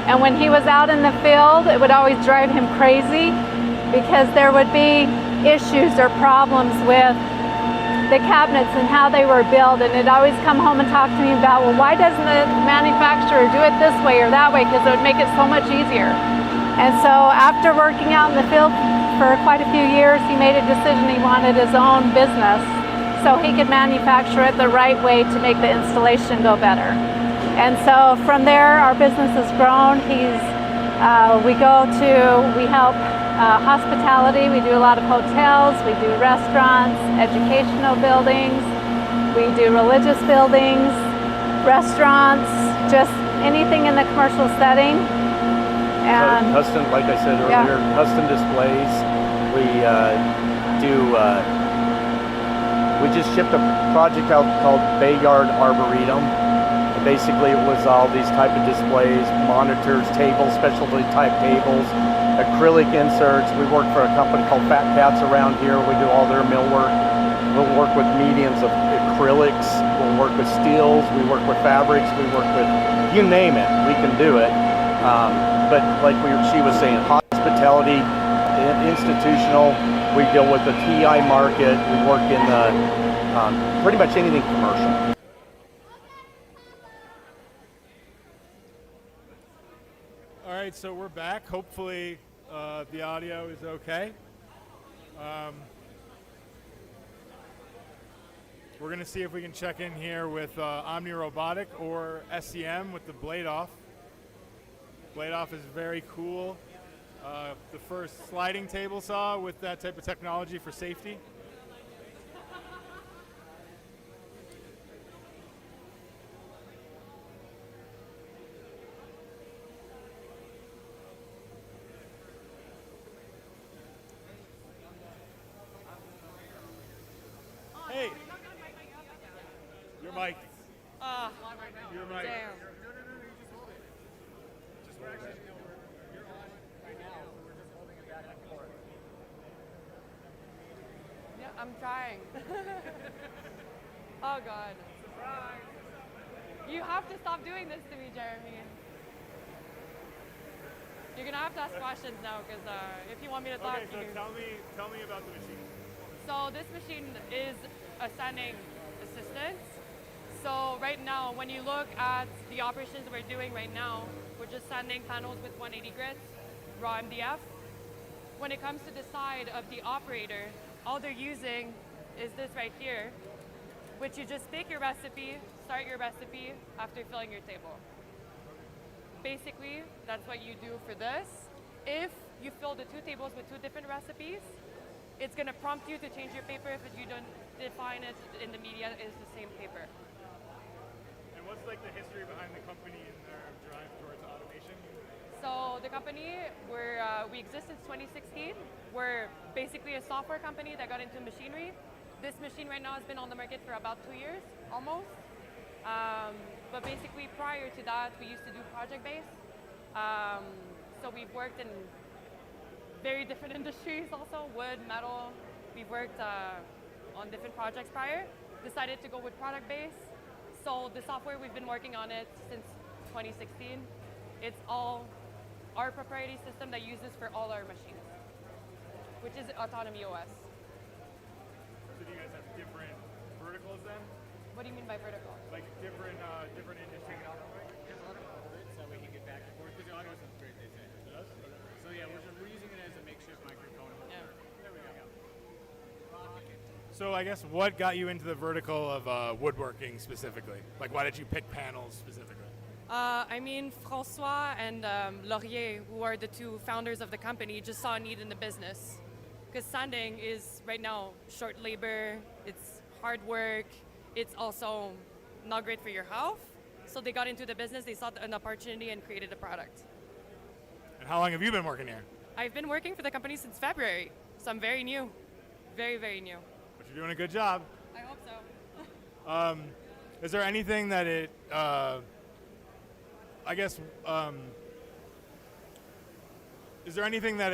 And when he was out in the field, it would always drive him crazy because there would be issues or problems with the cabinets and how they were built, and he'd always come home and talk to me about, well, why doesn't the manufacturer do it this way or that way, because it would make it so much easier. And so after working out in the field for quite a few years, he made a decision he wanted his own business so he could manufacture it the right way to make the installation go better. And so from there, our business has grown. We help hospitality. We do a lot of hotels, we do restaurants, educational buildings, we do religious buildings, restaurants, just anything in the commercial setting. And so custom, like I said earlier, custom displays. We just shipped a project out called Bayard Arboretum. Basically, it was all these type of displays, monitors, tables, specialty type tables, acrylic inserts. We work for a company called Fat Cats around here. We do all their millwork. We'll work with mediums of acrylics. We'll work with steels. We work with fabrics. We work with, you name it, we can do it. But like she was saying, hospitality, institutional. We deal with the TI market. We work in pretty much anything commercial. All right, so we're back. Hopefully the audio is okay. We're going to see if we can check in here with Omni Robotic or SEM with the Blade Off. Blade Off is very cool. The first sliding table saw with that type of technology for safety. Hey, your mic. Your mic. Damn. Yeah, I'm trying. Oh God. Surprise. You have to stop doing this to me, Jeremy. You're gonna have to ask questions now, because if you want me to talk Okay, so tell me about the machine. So this machine is a sanding assistant. So right now, when you look at the operations we're doing right now, we're just sanding panels with 180 grits, raw MDF. When it comes to the side of the operator, all they're using is this right here, which you just pick your recipe, start your recipe after filling your table. Basically, that's what you do for this. If you fill the two tables with two different recipes, it's going to prompt you to change your paper if you don't define it in the media is the same paper. And what's like the history behind the company and their drive towards automation? So the company, we exist since 2016. We're basically a software company that got into machinery. This machine right now has been on the market for about 2 years, almost. But basically prior to that, we used to do project-based. So we've worked in very different industries also, wood, metal. We've worked on different projects prior. Decided to go with product-based. So the software, we've been working on it since 2016. It's all our proprietary system that uses for all our machines, which is Autonomy OS. So do you guys have different verticals then? What do you mean by vertical? Like different industries? So we can get back and forth, because the audio sounds great, they say. Yes? So yeah, we're using it as a makeshift microphone. Yeah. There we go. So I guess what got you into the vertical of woodworking specifically? Like why did you pick panels specifically? I mean, François and Laurier, who are the two founders of the company, just saw a need in the business. Because sanding is, right now, short labor, it's hard work, it's also not great for your health. So they got into the business, they saw an opportunity and created a product. And how long have you been working here? I've been working for the company since February, so I'm very new. Very, very new. But you're doing a good job. I hope so. Is there anything that it, is there anything that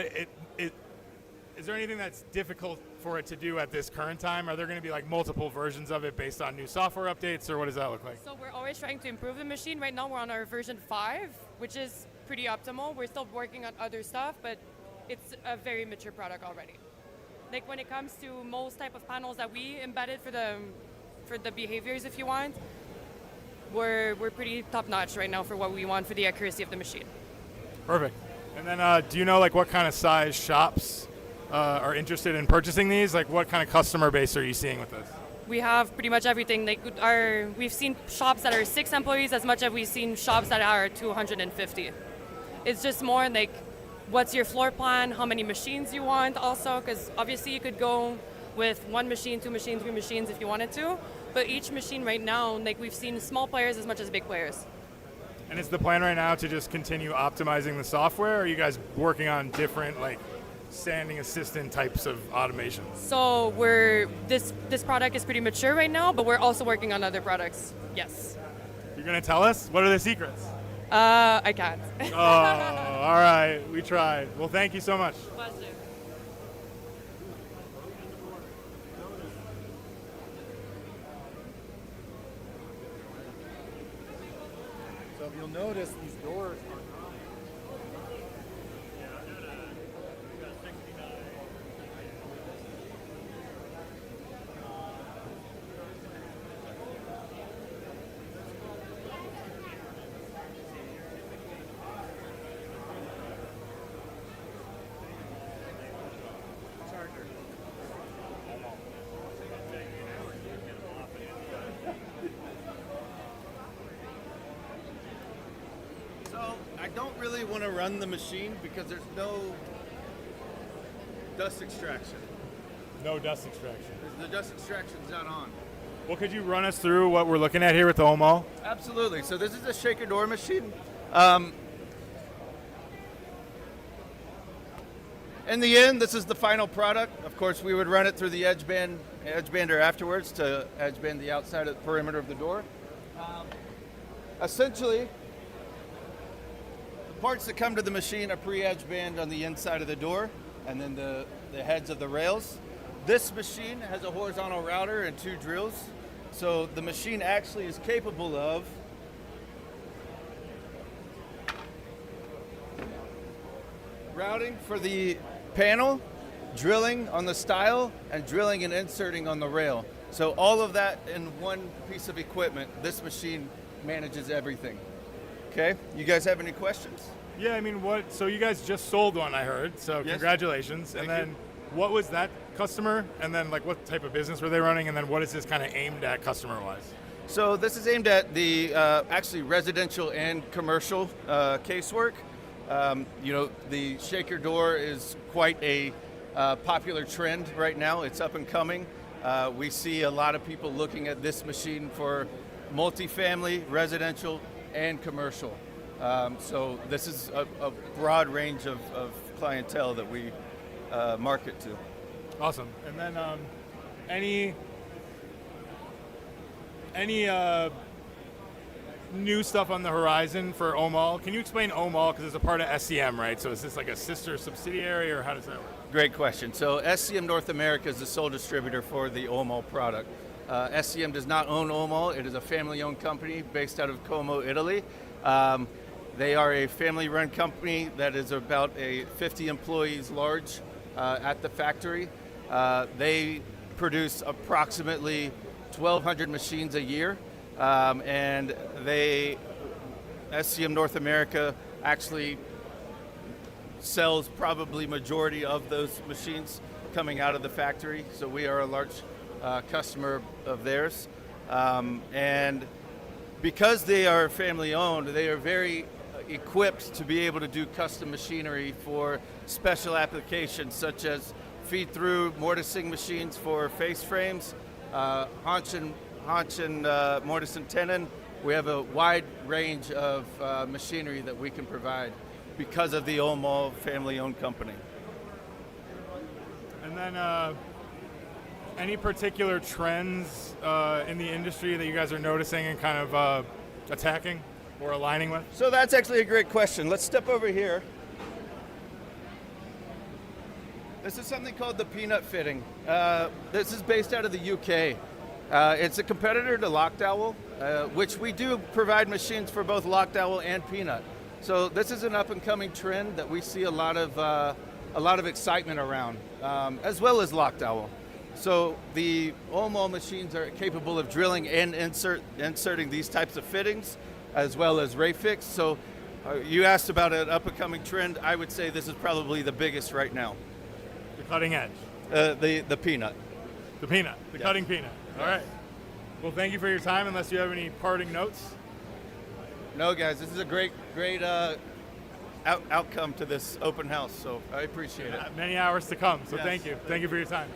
is there anything that's difficult for it to do at this current time? Are there going to be like multiple versions of it based on new software updates, or what does that look like? So we're always trying to improve the machine. Right now we're on our version 5, which is pretty optimal. We're still working on other stuff, but it's a very mature product already. Like when it comes to most type of panels that we embedded for the behaviors, if you want, we're pretty top notch right now for what we want for the accuracy of the machine. Perfect. And then do you know like what kind of size shops are interested in purchasing these? Like what kind of customer base are you seeing with this? We have pretty much everything. We've seen shops that are 6 employees as much as we've seen shops that are 250. It's just more like what's your floor plan, how many machines you want also, because obviously you could go with 1 machine, 2 machines, 3 machines if you wanted to, but each machine right now, like we've seen small players as much as big players. And is the plan right now to just continue optimizing the software, or are you guys working on different like standing assistant types of automation? So this product is pretty mature right now, but we're also working on other products. Yes. You're gonna tell us? What are the secrets? I can't. Oh, all right. We tried. Well, thank you so much. Pleasure. So if you'll notice, these doors are So I don't really want to run the machine because there's no dust extraction. No dust extraction. The dust extraction's not on. Well, could you run us through what we're looking at here with the Omal? Absolutely. So this is a shaker door machine. In the end, this is the final product. Of course, we would run it through the edge bander afterwards to edge band the outside of the perimeter of the door. Essentially, the parts that come to the machine are pre-edge band on the inside of the door, and then the heads of the rails. This machine has a horizontal router and 2 drills, so the machine actually is capable of routing for the panel, drilling on the style, and drilling and inserting on the rail. So all of that in one piece of equipment. This machine manages everything. Okay, you guys have any questions? Yeah, I mean, so you guys just sold one, I heard, so Yes. congratulations. Thank And then what was that customer? And then like what type of business were they running? And then what is this kind of aimed at customer-wise? So this is aimed at the actually residential and commercial casework. The shaker door is quite a popular trend right now. It's up and coming. We see a lot of people looking at this machine for multifamily, residential, and commercial. So this is a broad range of clientele that we market to. Awesome. And then any new stuff on the horizon for Omal? Can you explain Omal, because it's a part of SCM, right? So is this like a sister subsidiary, or how does that work? Great question. So SCM North America is the sole distributor for the Omal product. SCM does not own Omal. It is a family-owned company based out of Como, Italy. They are a family-run company that is about 50 employees large at the factory. They produce approximately 1,200 machines a year. And SCM North America actually sells probably majority of those machines coming out of the factory. So we are a large customer of theirs. And because they are family owned, they are very equipped to be able to do custom machinery for special applications such as feed-through mortising machines for face frames, haunch and mortise and tenon. We have a wide range of machinery that we can provide because of the Omal family-owned company. And then any particular trends in the industry that you guys are noticing and kind of attacking or aligning with? So that's actually a great question. Let's step over here. This is something called the peanut fitting. This is based out of the UK. It's a competitor to Lockdowel, which we do provide machines for both Lockdowel and Peanut. So this is an up-and-coming trend that we see a lot of excitement around, as well as lock dowel. So the OMO machines are capable of drilling and inserting these types of fittings, as well as ray fix. So you asked about an up-and-coming trend. I would say this is probably the biggest right now. The cutting edge. The peanut. The peanut. The Yes. cutting peanut. All right. Well, thank you for your time. Unless you have any parting notes. No, guys, this is a great outcome to this open house. So I appreciate it. Many hours to come. So Yes. thank you. Thank you for your time.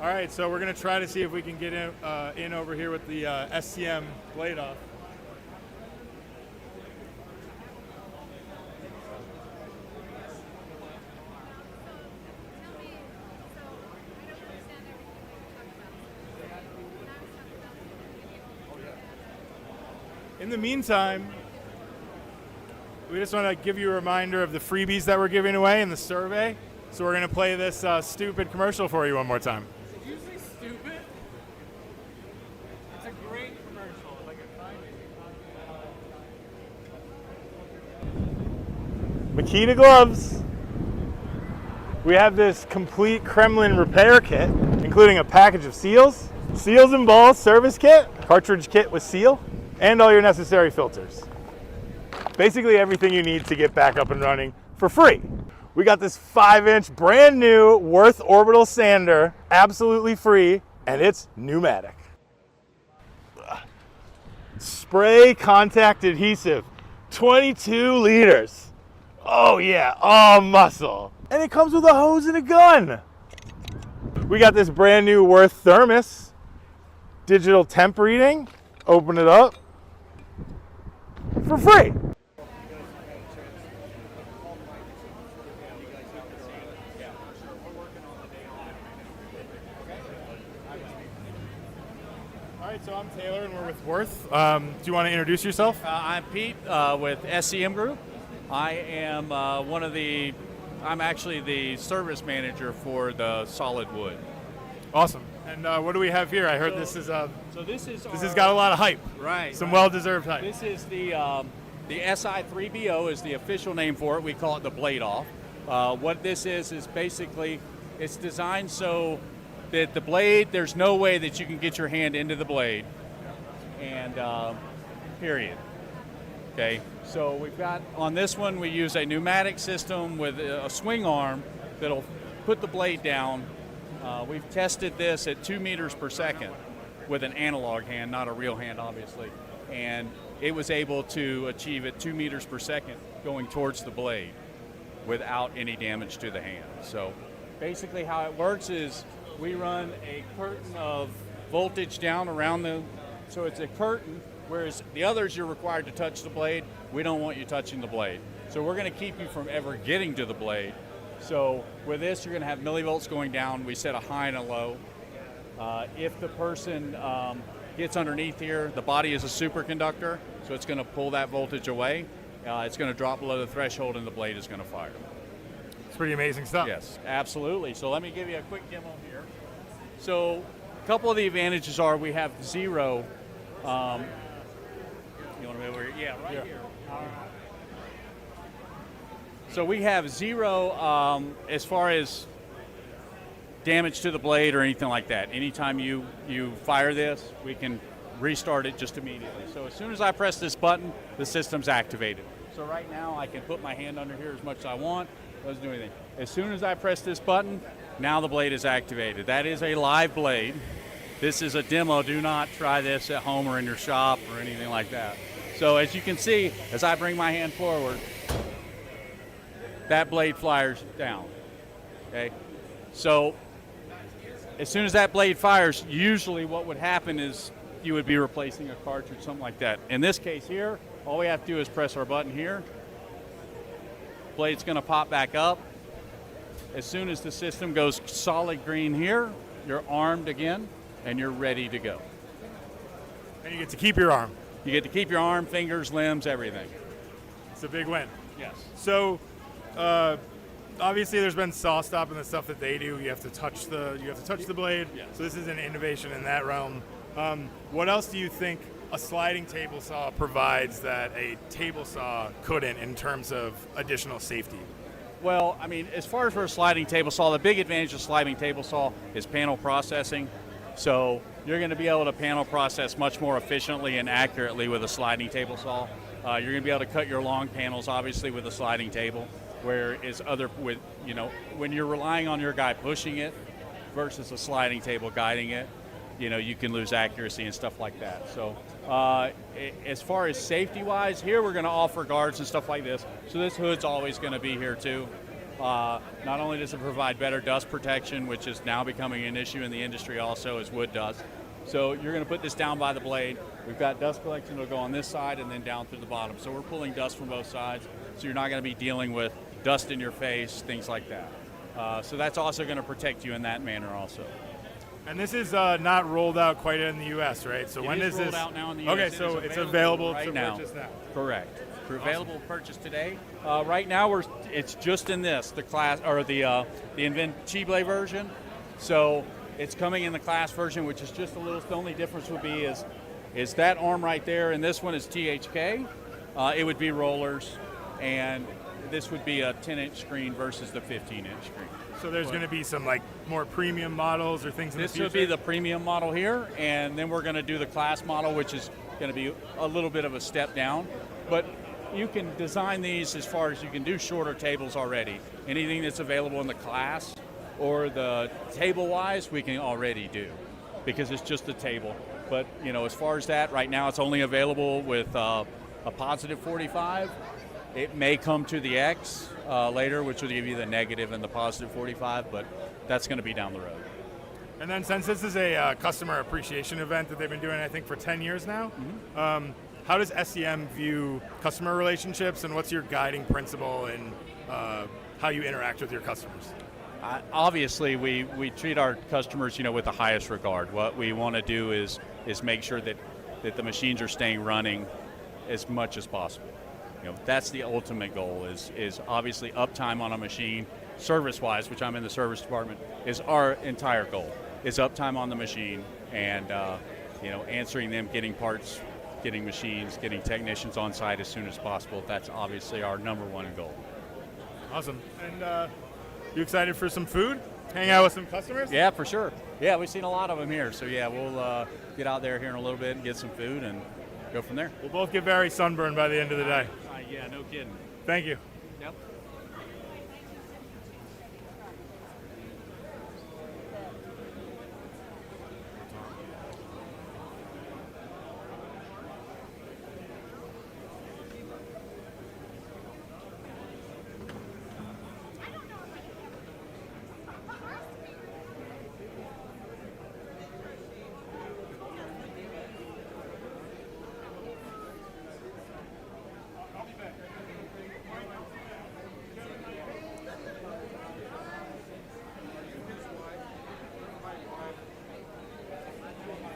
All right. So we're gonna try to see if we can get in over here with the SCM blade off. In the meantime, we just want to give you a reminder of the freebies that we're giving away in the survey. So we're going to play this stupid commercial for you one more time. Is it usually stupid? It's a great commercial, if I can find it. Makita gloves. We have this complete Kremlin repair kit, including a package of seals, seals and balls service kit, cartridge kit with seal, and all your necessary filters. Basically everything you need to get back up and running for free. We got this 5-inch brand new Wurth orbital sander, absolutely free, and it's pneumatic. Spray contact adhesive, 22 liters. Oh yeah, all muscle. And it comes with a hose and a gun. We got this brand new Wurth thermos, digital temp reading, open it up, for free. All right, so I'm Taylor and we're with Wurth. Do you want to introduce yourself? I'm Pete with SCM Group. I am I'm actually the service manager for the solid wood. Awesome. And what do we have here? I heard this is So this has got a lot of hype. right. Some right. well-deserved hype. This is the SI3BO is the official name for it. We call it the blade off. What this is basically it's designed so that the blade, there's no way that you can get your hand into the blade, and period. Okay, so we've got on this one we use a pneumatic system with a swing arm that'll put the blade down. We've tested this at 2 meters per second with an analog hand, not a real hand, obviously, and it was able to achieve it 2 meters per second going towards the blade without any damage to the hand. So basically how it works is we run a curtain of voltage down around so it's a curtain, whereas the others you're required to touch the blade. We don't want you touching the blade. So we're going to keep you from ever getting to the blade. So with this, you're going to have millivolts going down. We set a high and a low. If the person gets underneath here, the body is a superconductor, so it's going to pull that voltage away. It's going to drop below the threshold and the blade is going to fire. It's pretty amazing stuff. Yes, absolutely. So let me give you a quick demo here. So a couple of the advantages are we have zero. You want to be over here? Yeah, right here. So we have zero as far as damage to the blade or anything like that. Anytime you fire this, we can restart it just immediately. So as soon as I press this button, the system's activated. So right now I can put my hand under here as much as I want. Doesn't do anything. As soon as I press this button, now the blade is activated. That is a live blade. This is a demo. Do not try this at home or in your shop or anything like that. So as you can see, as I bring my hand forward, that blade fires down. Okay? So as soon as that blade fires, usually what would happen is you would be replacing a cartridge, something like that. In this case here, all we have to do is press our button here. Blade's going to pop back up. As soon as the system goes solid green here, you're armed again and you're ready to go. And you get to keep your arm. You get to keep your arm, fingers, limbs, everything. It's a big win. Yes. So, obviously, there's been saw stop and the stuff that they do. You have to touch the blade. Yes. So this is an innovation in that realm. What else do you think a sliding table saw provides that a table saw couldn't in terms of additional safety? Well, I mean, as far as for a sliding table saw, the big advantage of sliding table saw is panel processing. So you're going to be able to panel process much more efficiently and accurately with a sliding table saw. You're going to be able to cut your long panels, obviously, with a sliding table, whereas when you're relying on your guy pushing it versus a sliding table guiding it, you can lose accuracy and stuff like that. So as far as safety-wise, here we're going to offer guards and stuff like this. So this hood's always going to be here too. Not only does it provide better dust protection, which is now becoming an issue in the industry also, as wood does. So you're going to put this down by the blade. We've got dust collection that'll go on this side and then down through the bottom. So we're pulling dust from both sides. So you're not going to be dealing with dust in your face, things like that. So that's also going to protect you in that manner also. And this is not rolled out quite yet in the U.S., right? So when is this? Rolled out now in the U.S. Okay, so it's available right to now. purchase now. Correct. Available to purchase today. Right now, it's just in the class or the Invincible version. So it's coming in the class version, which is just a little. The only difference would be is that arm right there, and this one is THK. It would be rollers, and this would be a 10-inch screen versus the 15-inch screen. So there's going to be some more premium models or things in the future? This would be the premium model here, and then we're going to do the class model, which is going to be a little bit of a step down. But you can design these as far as you can do shorter tables already. Anything that's available in the class or the table-wise, we can already do because it's just a table. But as far as that, right now it's only available with a positive 45. It may come to the X later, which will give you the negative and the positive 45, but that's going to be down the road. And then since this is a customer appreciation event that they've been doing, I think, for 10 years now, how does SEM view customer relationships, and what's your guiding principle in how you interact with your customers? Obviously, we treat our customers, with the highest regard. What we want to do is make sure that the machines are staying running as much as possible. That's the ultimate goal is obviously uptime on a machine. Service-wise, which I'm in the service department, is our entire goal, is uptime on the machine and, answering them, getting parts, getting machines, getting technicians on site as soon as possible. That's obviously our number one goal. Awesome. And you excited for some food? Hang out with some customers? Yeah, for sure. Yeah, we've seen a lot of them here. So, yeah, we'll get out there here in a little bit and get some food and go from there. We'll both get very sunburned by the end of the day. Yeah, no kidding. Thank you. Yep.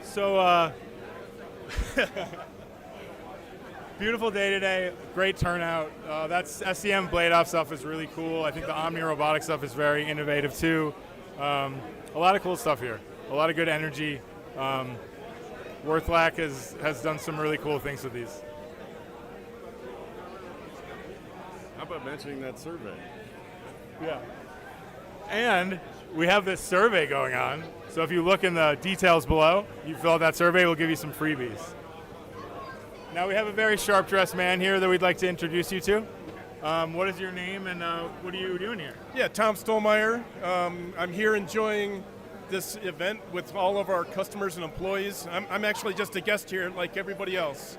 So, beautiful day today, great turnout. That's SEM blade off stuff is really cool. I think the Omni robotic stuff is very innovative too. A lot of cool stuff here, a lot of good energy. Wurth has done some really cool things with these. How about mentioning that survey? Yeah. And we have this survey going on. So if you look in the details below, you fill out that survey, we'll give you some freebies. Now we have a very sharp dressed man here that we'd like to introduce you to. What is your name and what are you doing here? Yeah, Tom Stolmeyer. I'm here enjoying this event with all of our customers and employees. I'm actually just a guest here like everybody else.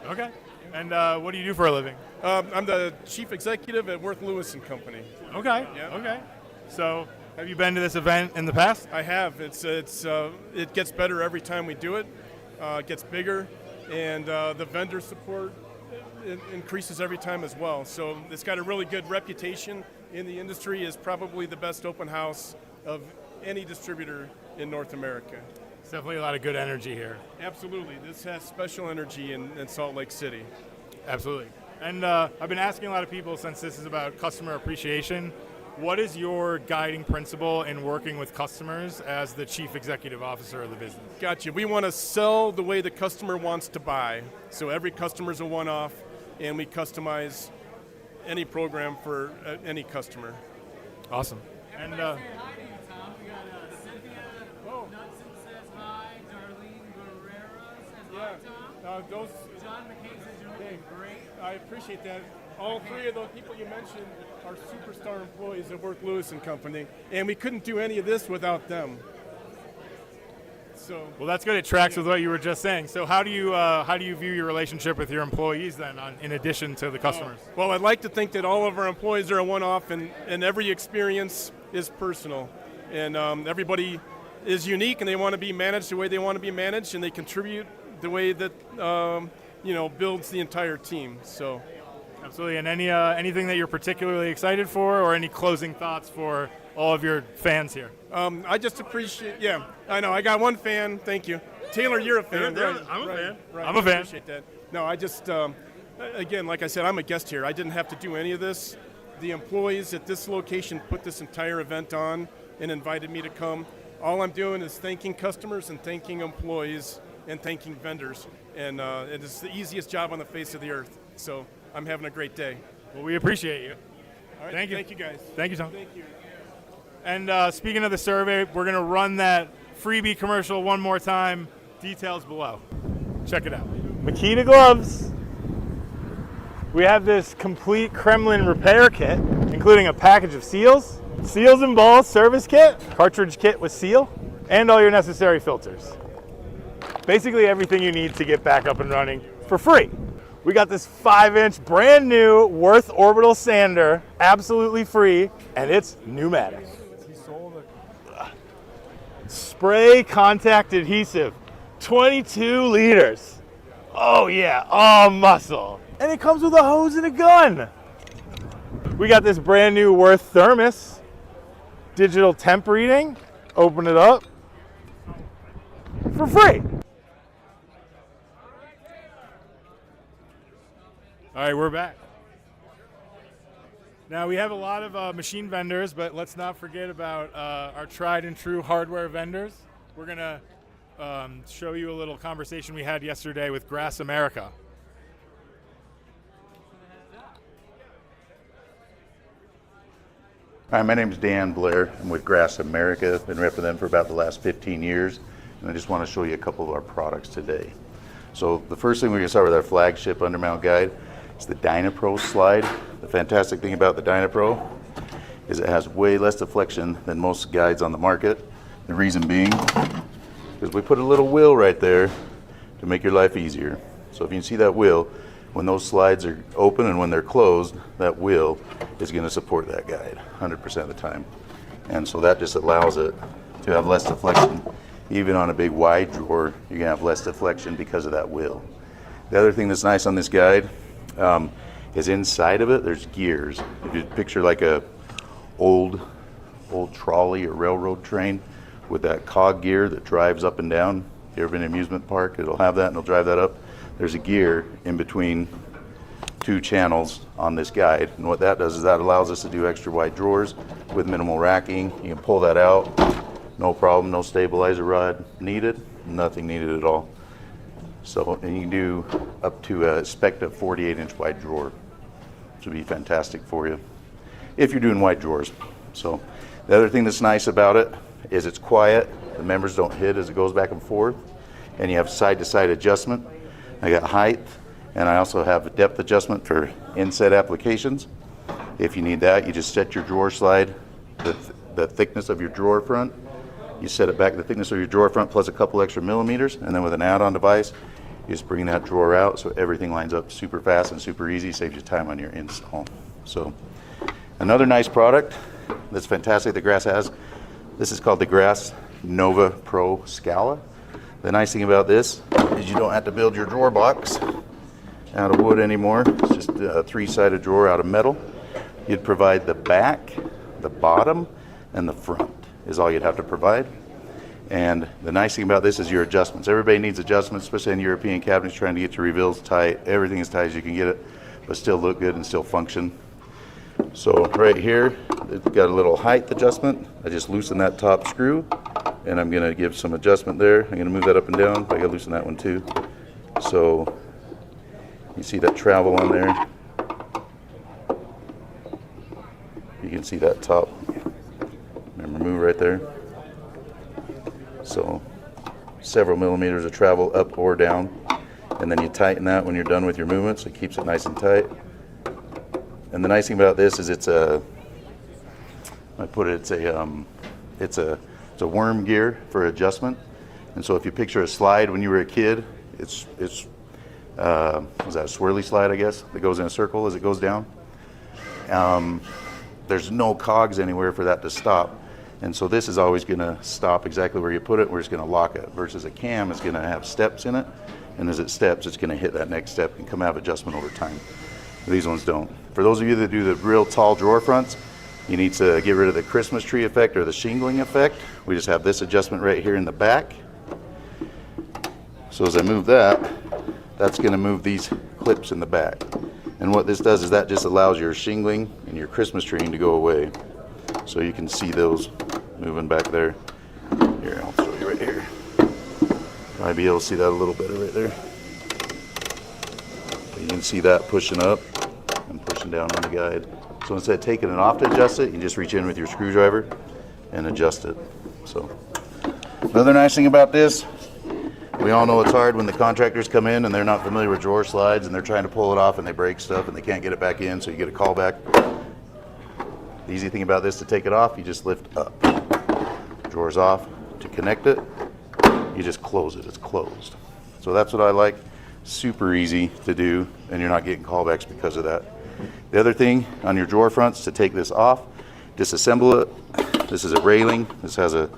Okay. And what do you do for a living? I'm the chief executive at Wurth Lewis & Company. Okay. Yeah. Okay. So have you been to this event in the past? I have. It gets better every time we do it. It gets bigger, and the vendor support increases every time as well. So it's got a really good reputation in the industry. Is probably the best open house of any distributor in North America. It's definitely a lot of good energy here. Absolutely. This has special energy in Salt Lake City. Absolutely. And I've been asking a lot of people, since this is about customer appreciation, What is your guiding principle in working with customers as the Chief Executive Officer of the business? Gotcha. We want to sell the way the customer wants to buy. So every customer is a one-off, and we customize any program for any customer. Awesome. And Say hi to you, Tom. We got Cynthia Knudsen says hi. Darlene Guerrero says hi, Tom. John McCain says you're looking great. I appreciate that. All three of those people you mentioned are superstar employees at Wurth Lewis and Company, and we couldn't do any of this without them. So, well, that's good. It tracks with what you were just saying. So how do you view your relationship with your employees then, in addition to the customers? well, I'd like to think that all of our employees are a one-off, and every experience is personal, and everybody is unique, and they want to be managed the way they want to be managed, and they contribute the way that builds the entire team. So. Absolutely. And anything that you're particularly excited for, or any closing thoughts for all of your fans here? I just appreciate, I know, I got one fan, thank you. Taylor, you're a fan. Yeah, right? I'm a fan. Right. I'm a fan. I appreciate that. No, I just, again, like I said, I'm a guest here. I didn't have to do any of this. The employees at this location put this entire event on and invited me to come. All I'm doing is thanking customers and thanking employees and thanking vendors. And it is the easiest job on the face of the earth. So I'm having a great day. Well, we appreciate you. All right, Thank you. Thank you, guys. Thank you, Tom. Thank you. And speaking of the survey, we're going to run that freebie commercial one more time. Details below. Check it out. Makita gloves. We have this complete Kremlin repair kit, including a package of seals, seals and balls service kit, cartridge kit with seal, and all your necessary filters. Basically everything you need to get back up and running for free. We got this 5-inch brand new Wurth orbital sander, absolutely free, and it's pneumatic. Spray contact adhesive, 22 liters. Oh yeah, all muscle. And it comes with a hose and a gun. We got this brand new Wurth thermos, digital temp reading, open it up for free. All right, we're back. Now we have a lot of machine vendors, but let's not forget about our tried and true hardware vendors. We're gonna show you a little conversation we had yesterday with Grass America. Hi, my name is Dan Blair. I'm with Grass America. I've been repping them for about the last 15 years, and I just want to show you a couple of our products today. So the first thing we're going to start with our flagship undermount guide. It's the DynaPro slide. The fantastic thing about the DynaPro is it has way less deflection than most guides on the market. The reason being is we put a little wheel right there to make your life easier. So if you can see that wheel, when those slides are open and when they're closed, that wheel is going to support that guide 100% of the time. And so that just allows it to have less deflection. Even on a big wide drawer, you're going to have less deflection because of that wheel. The other thing that's nice on this guide is inside of it, there's gears. If you picture like a old trolley or railroad train with that cog gear that drives up and down. If you ever been in an amusement park, it'll have that and it'll drive that up. There's a gear in between two channels on this guide. And what that does is that allows us to do extra wide drawers with minimal racking. You can pull that out, no problem, no stabilizer rod needed, nothing needed at all. So, and you can do up to a spec of 48-inch wide drawer, which would be fantastic for you if you're doing wide drawers. So the other thing that's nice about it is it's quiet. The members don't hit as it goes back and forth, and you have side-to-side adjustment. I got height, and I also have a depth adjustment for inset applications. If you need that, you just set your drawer slide, the thickness of your drawer front. You set it back the thickness of your drawer front plus a couple extra millimeters, and then with an add-on device, you just bring that drawer out so everything lines up super fast and super easy, saves you time on your install. So another nice product that's fantastic that Grass has, this is called the Grass Nova Pro Scala. The nice thing about this is you don't have to build your drawer box out of wood anymore. It's just a three-sided drawer out of metal. You'd provide the back, the bottom, and the front is all you'd have to provide. And the nice thing about this is your adjustments. Everybody needs adjustments, especially in European cabinets, trying to get your reveals tight. Everything as tight as you can get it, but still look good and still function. So right here, it's got a little height adjustment. I just loosen that top screw, and I'm going to give some adjustment there. I'm going to move that up and down. I got to loosen that one too. So you see that travel on there. You can see that top. Remove right there. So several millimeters of travel up or down, and then you tighten that when you're done with your movements. It keeps it nice and tight. And the nice thing about this is it's a worm gear for adjustment. And so if you picture a slide when you were a kid, it's was that a swirly slide, I guess, that goes in a circle as it goes down. There's no cogs anywhere for that to stop. And so this is always going to stop exactly where you put it. We're just going to lock it. Versus a cam is going to have steps in it. And as it steps, it's going to hit that next step and come out of adjustment over time. These ones don't. For those of you that do the real tall drawer fronts, you need to get rid of the Christmas tree effect or the shingling effect. We just have this adjustment right here in the back. So as I move that, that's going to move these clips in the back. And what this does is that just allows your shingling and your Christmas tree to go away. So you can see those moving back there. Here, I'll show you right here. Might be able to see that a little better right there. You can see that pushing up and pushing down on the guide. So instead of taking it off to adjust it, you just reach in with your screwdriver and adjust it. So another nice thing about this, we all know it's hard when the contractors come in and they're not familiar with drawer slides and they're trying to pull it off and they break stuff and they can't get it back in, so you get a call back. The easy thing about this, to take it off, you just lift up. Drawer's off. To connect it, you just close it. It's closed. So that's what I like. Super easy to do, and you're not getting callbacks because of that. The other thing on your drawer fronts, to take this off, disassemble it. This is a railing. This has a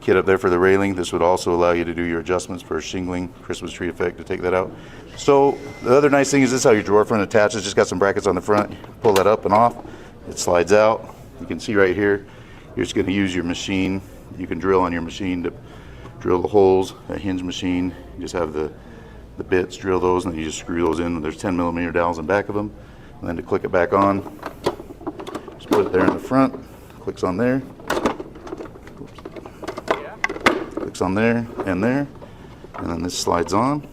kit up there for the railing. This would also allow you to do your adjustments for shingling, Christmas tree effect, to take that out. So the other nice thing is this is how your drawer front attaches. Just got some brackets on the front. Pull that up and off. It slides out. You can see right here, you're just going to use your machine. You can drill on your machine to drill the holes, a hinge machine. You just have the bits, drill those, and then you just screw those in. There's 10 millimeter dowels in the back of them. And then to click it back on, just put it there in the front, clicks on there, clicks on there, and then this slides on,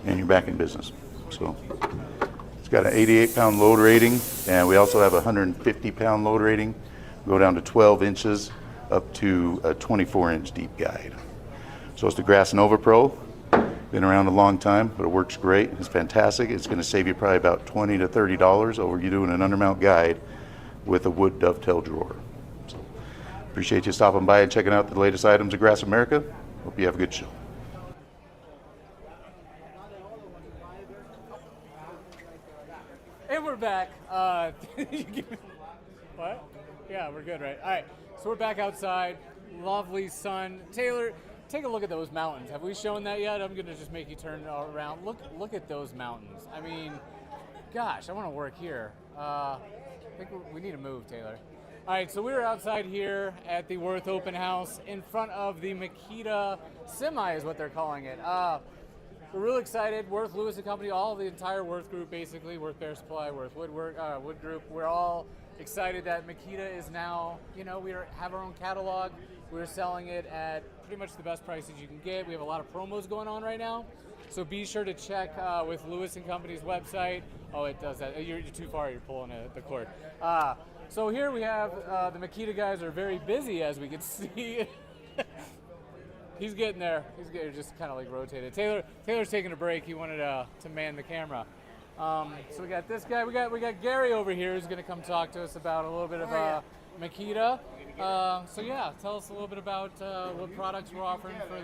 and you're back in business. So it's got an 88-pound load rating, and we also have a 150-pound load rating. Go down to 12 inches up to a 24-inch deep guide. So it's the Grass Nova Pro. Been around a long time, but it works great. It's fantastic. It's going to save you probably about $20 to $30 over you doing an undermount guide with a wood dovetail drawer. So appreciate you stopping by and checking out the latest items of Grass America. Hope you have a good show. And we're back. What? Yeah, we're good, right? All right, so we're back outside. Lovely sun. Taylor, take a look at those mountains. Have we shown that yet? I'm gonna just make you turn around. Look at those mountains. I mean, gosh, I want to work here. I think we need to move, Taylor. All right, so we were outside here at the Wurth Open House in front of the Makita Semi, is what they're calling it. We're real excited. Wurth, Lewis and Company, all the entire Wurth group, basically, Wurth Bear Supply, Wurth Wood Group. We're all excited that Makita is now, we have our own catalog. We're selling it at pretty much the best prices you can get. We have a lot of promos going on right now. So be sure to check with Lewis and Company's website. Oh, it does that. You're too far. You're pulling the cord. So here we have the Makita guys are very busy, as we can see. He's getting there. He's just kind of like rotated. Taylor's taking a break. He wanted to man the camera. So we got this guy. We got Gary over here who's going to come talk to us about a little bit of Makita. So yeah, tell us a little bit about what products we're offering for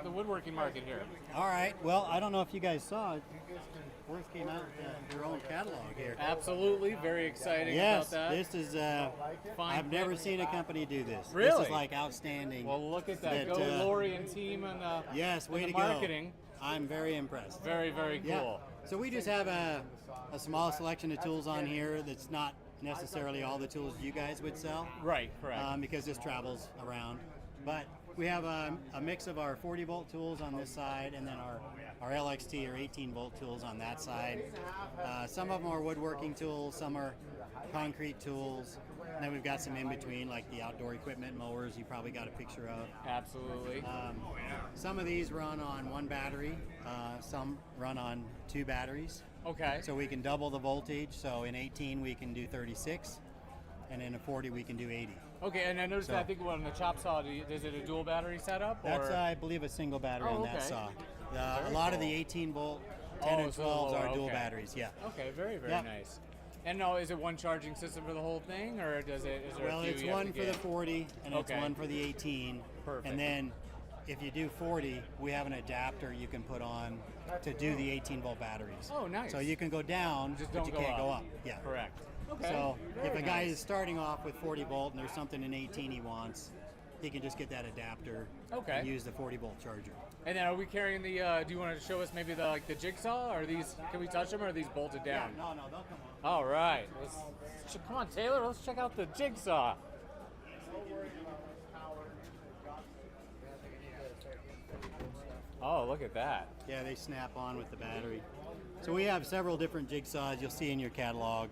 the woodworking market here. All right. Well, I don't know if you guys saw it. Wurth came out with their own catalog here. Absolutely, very exciting about that. This is. I've never seen a company do this. Really? This is like outstanding. Well, look at that. Go Lori and team and way to marketing. Go. I'm very impressed. Very, very cool. Yeah. So we just have a small selection of tools on here that's not necessarily all the tools you guys would sell. Right, correct. Because this travels around. But we have a mix of our 40-volt tools on this side, and then our LXT or 18-volt tools on that side. Some of them are woodworking tools, some are concrete tools, and then we've got some in between, like the outdoor equipment mowers you probably got a picture of. Absolutely. Some of these run on one battery, some run on 2 batteries. Okay. So we can double the voltage. So in 18 we can do 36, and in a 40 we can do 80. Okay, and I noticed So- that I think on the chop saw, is it a dual battery setup? That's, or? I believe, a single battery Oh, on that okay. saw. Very A lot of cool. the 18 volt, 10 and so 12s lower, are dual okay. batteries. Yeah. Okay, very, very Yep. nice. And now, is it one charging system for the whole thing, or is there Well, a few it's you have one to for the get? 40 and Okay. it's one for the 18. Perfect. And then if you do 40, we have an adapter you can put on to do the 18 volt batteries. Oh, nice. So you can go down, Just but don't you go can't go up. up. Yeah. Correct. Okay. So if very a guy nice. is starting off with 40 volt and there's something in 18 he wants, he can just get that adapter Okay. and use the 40 volt charger. And then are we carrying the, do you want to show us maybe the jigsaw? Are these, can we touch them, or are these bolted down? No, they'll come on. All right. Come on, Taylor, let's check out the jigsaw. Oh, look at that. Yeah, they snap on with the battery. So we have several different jigsaws you'll see in your catalog.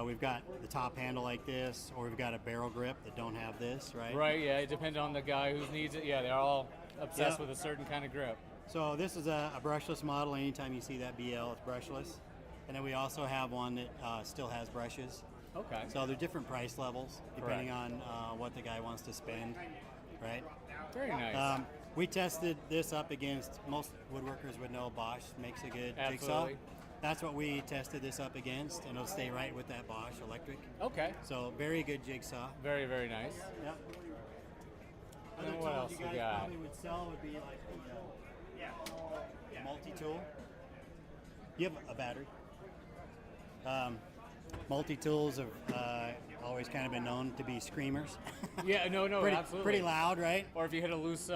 We've got the top handle like this, or we've got a barrel grip that don't have this, right? Right, yeah, it depends on the guy who needs it. Yeah, they're all obsessed Yep. with a certain kind of grip. So this is a brushless model. Anytime you see that BL, it's brushless. And then we also have one that still has brushes. Okay. So they're different price levels depending Correct. on what the guy wants to spend, right? Very nice. We tested this up against, most woodworkers would know Bosch makes a good Absolutely. jigsaw. That's what we tested this up against, and it'll stay right with that Bosch electric. Okay. So very good jigsaw. Very, very nice. Yep. And Other what tools else you we guys got? probably would sell would be like the multi-tool. You have a battery. Multi-tools have always kind of been known to be screamers. Yeah, no, absolutely. Pretty loud, right? Or if you hit a loose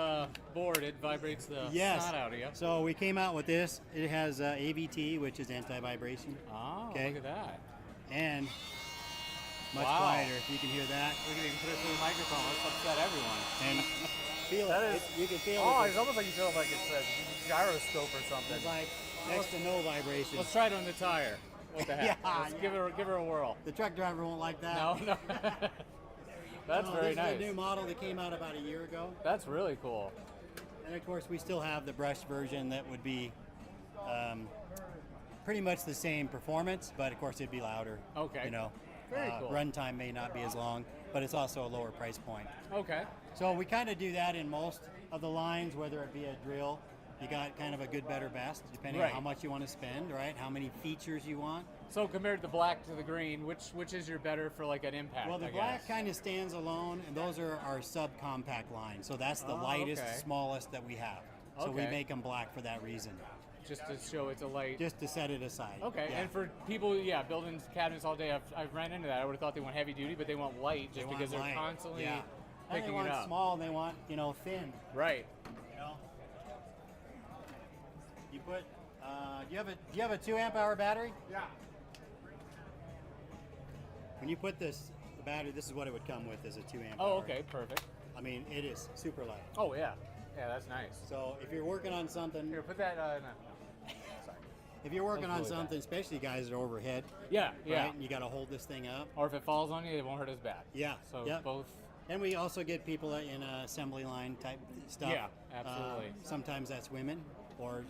board, it vibrates the Yes. snot out of you. So we came out with this. It has AVT, which is anti-vibration. Oh, Okay. look at that. And much Wow. quieter, if you can hear that. Look at it, you can put it through the microphone. Let's upset everyone. And feel That it. is- You can feel Oh, it. it's almost like you feel like it's a gyroscope or something. It's like next to no vibration. Let's try it on the tire. What the heck? Yeah, Let's yeah. give her a whirl. The truck driver won't like that. No, no. That's No, very this nice. is a new model that came out about a year ago. That's really cool. And of course, we still have the brush version that would be pretty much the same performance, but of course it'd be louder. Okay. You know, Very cool. runtime may not be as long, but it's also a lower price point. Okay. So we kind of do that in most of the lines, whether it be a drill. You got kind of a good, better, best, depending Right. on how much you want to spend, right? How many features you want. So compared the black to the green, which is your better for like an impact? Well, the I black guess? kind of stands alone, and those are our subcompact lines. So that's the Oh, lightest, okay. smallest that we have. So we Okay. make them black for that reason, just to show it's a light. just to set it aside. Okay, Yeah. and for people, building cabinets all day, I've ran into that. I would have thought they want heavy duty, but they want light They just want because they're light. constantly Yeah. And they picking want it up. small, and they want thin. Right. You know. You put. Do you have a 2 amp hour battery? Yeah. When you put the battery, this is what it would come with as a 2 amp Oh, hour. okay, perfect. I mean, it is super light. Oh yeah, yeah, that's nice. So if you're working on something, Here, put that. No. Sorry. if you're working Don't on go with that. something, especially guys that are overhead, Yeah, yeah. right? And you got to hold this thing up. Or if it falls on you, it won't hurt as bad. Yeah. So yep. both. And we also get people in assembly line type stuff. Yeah, absolutely. Sometimes that's women or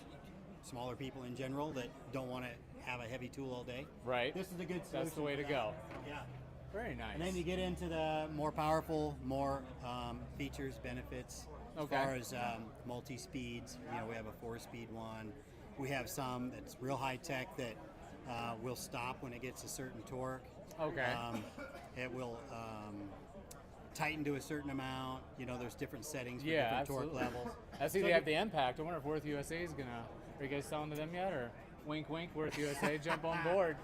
smaller people in general that don't want to have a heavy tool all day. Right. This is a good solution. That's the way for to that. go. Yeah. Very nice. And then you get into the more powerful, more features, benefits. Okay. As far as multi-speeds, we have a 4-speed one. We have some that's real high tech that will stop when it gets a certain torque. Okay. It will tighten to a certain amount. There's different settings for Yeah, different torque absolutely. levels. I see So they have the impact. I wonder if Wurth USA is gonna. Are you guys selling to them yet, or wink, wink, Wurth USA, jump on board?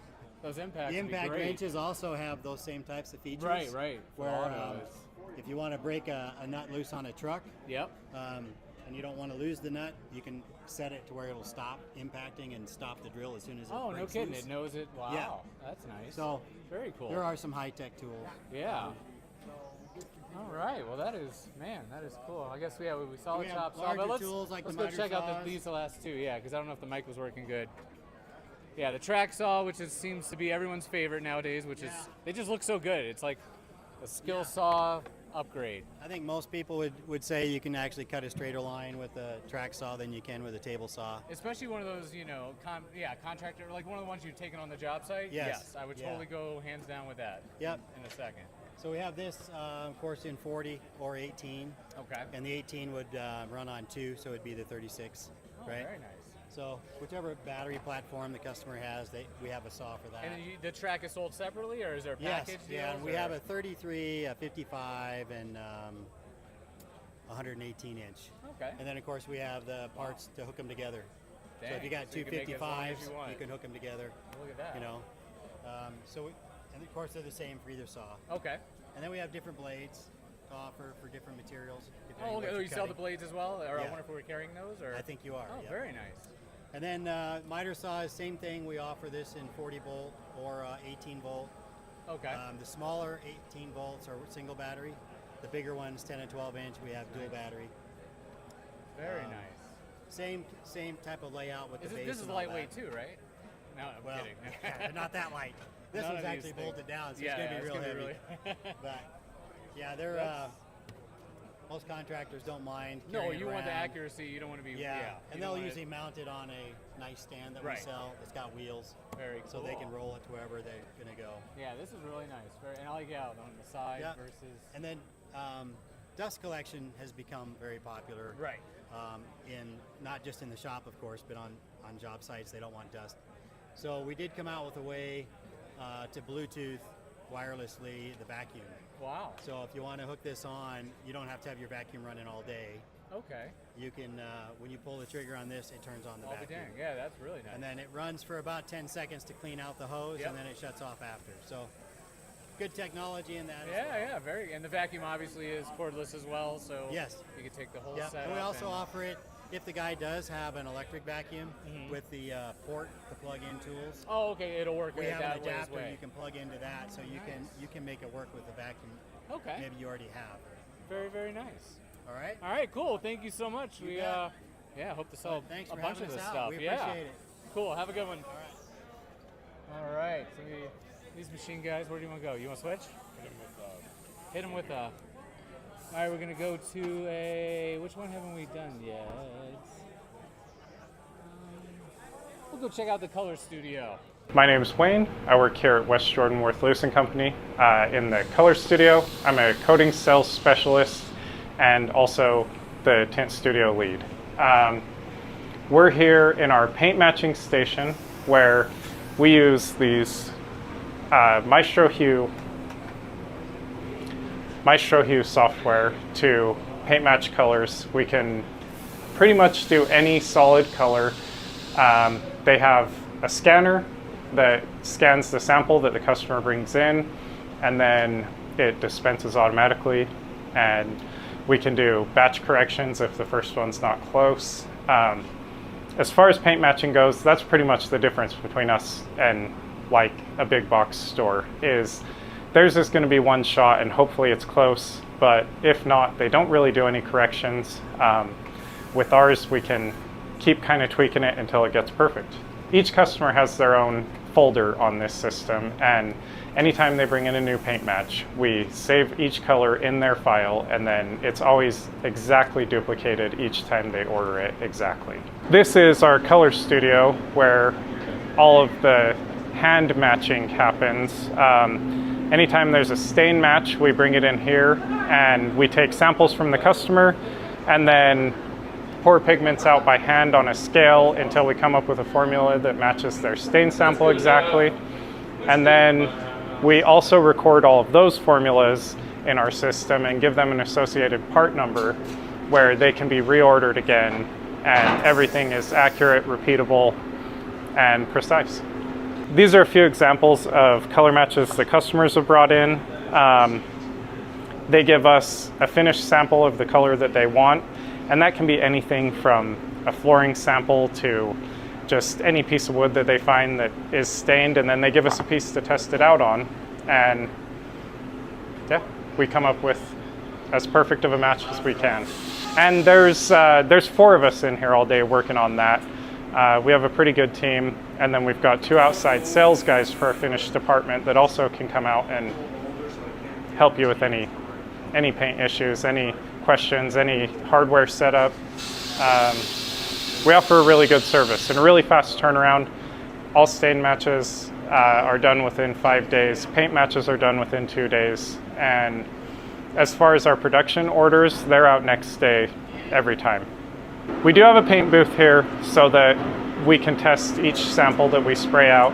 Those impacts. The would be impact great. wrenches also have those same types of features. Right, right. For Where autos. if you want to break a nut loose on a truck, Yep. and you don't want to lose the nut, you can set it to where it'll stop impacting and stop the drill as soon as it Oh, no breaks kidding! loose. It knows it. Wow, Yeah. that's nice. So very cool. there are some high-tech tools. Yeah. All right. Well, that is cool. I guess we saw We the have chop saw, larger but let's tools like let's the go check out miter saws. these last two. Yeah, because I don't know if the mic was working good. Yeah, the track saw, which seems to be everyone's favorite nowadays, which is, they just look so good. It's like a skill saw upgrade. I think most people would say you can actually cut a straighter line with a track saw than you can with a table saw. Especially one of those, you know, contractor, like one of the ones you've taken on the job site. Yes. I would totally go hands down with that. Yep. In a second. So we have this, of course, in 40 or 18. Okay. And the 18 would run on 2, so it'd be the 36, right? Very nice. So whichever battery platform the customer has, we have a saw for that. And the track is sold separately, or is there a package? Yes, yeah, we have a 33, a 55, and 118 inch. Okay. And then of course we have the parts to hook them together. Dang, so if you got so you can make it as long as 255s, you want. you can hook them together. Look at that. You know, and of course they're the same for either saw. Okay. And then we have different blades to offer for different materials. Oh, okay. You sell the blades as well? Or I Yeah. wonder if we're carrying those? Or? I think you are. Oh, yeah. very nice. And then miter saws, same thing. We offer this in 40 volt or 18 volt. Okay. The smaller 18 volts are single battery. The bigger ones, 10 and 12 inch, we have dual battery. Very nice. Same type of layout with the base. This is and all lightweight that. too, right? No, I'm Well, kidding. not that light. This None one's of these actually things. bolted down, so Yeah, it's going to be real heavy. really But yeah, they're most contractors don't mind. No, carrying you it want the around. accuracy. You don't want to be. Yeah, you and don't they'll wanna- usually mount it on a nice stand that we Right. sell. It's got wheels, Very cool. so they can roll it to wherever they're going to go. Yeah, this is really nice. And I like on the side Yeah. versus. And then dust collection has become very popular. Right. In not just in the shop, of course, but on job sites. They don't want dust. So we did come out with a way to Bluetooth wirelessly the vacuum. Wow. So if you want to hook this on, you don't have to have your vacuum running all day. Okay. You can, when you pull the trigger on this, it turns on the I'll be vacuum. dang. Yeah, that's really nice. And then it runs for about 10 seconds to clean out the hose, Yep. and then it shuts off after. So good technology in that. Yeah, very. And the vacuum obviously is cordless as well, so Yes. you can take the whole Yeah, setup. and we also offer it if the guy does have an electric vacuum with the port, the plug-in tools. Oh, okay, it'll work. We have that an way as adapter well. you can plug into that, so you can make it work with the vacuum. Okay. Maybe you already have. Very, very nice. All right. All right, cool. Thank you so much. You we bet. hope to sell Thanks a for bunch having of us this out. stuff. We yeah. appreciate it. Cool. Have a good one. All right. All right. So these machine guys, where do you want to go? You want to switch? Hit them with a. All right, we're gonna go to a. Which one haven't we done yet? We'll go check out the color studio. My name is Wayne. I work here at West Jordan Wurth Lewis & Company in the color studio. I'm a coating sales specialist and also the tint studio lead. We're here in our paint matching station where we use these Maestro Hue software to paint match colors. We can pretty much do any solid color. They have a scanner that scans the sample that the customer brings in, and then it dispenses automatically, and we can do batch corrections if the first one's not close. As far as paint matching goes, that's pretty much the difference between us and like a big box store. Is theirs is going to be one shot and hopefully it's close, but if not, they don't really do any corrections. With ours, we can keep kind of tweaking it until it gets perfect. Each customer has their own folder on this system, and anytime they bring in a new paint match, we save each color in their file, and then it's always exactly duplicated each time they order it exactly. This is our color studio where all of the hand matching happens. Anytime there's a stain match, we bring it in here and we take samples from the customer and then pour pigments out by hand on a scale until we come up with a formula that matches their stain sample exactly. And then we also record all of those formulas in our system and give them an associated part number where they can be reordered again, and everything is accurate, repeatable, and precise. These are a few examples of color matches the customers have brought in. They give us a finished sample of the color that they want, and that can be anything from a flooring sample to just any piece of wood that they find that is stained, and then they give us a piece to test it out on, and yeah, we come up with as perfect of a match as we can. And there's 4 of us in here all day working on that. We have a pretty good team, And then we've got 2 outside sales guys for our finish department that also can come out and help you with any paint issues, any questions, any hardware setup. We offer a really good service and a really fast turnaround. All stain matches are done within 5 days. Paint matches are done within 2 days. And as far as our production orders, they're out next day every time. We do have a paint booth here so that we can test each sample that we spray out.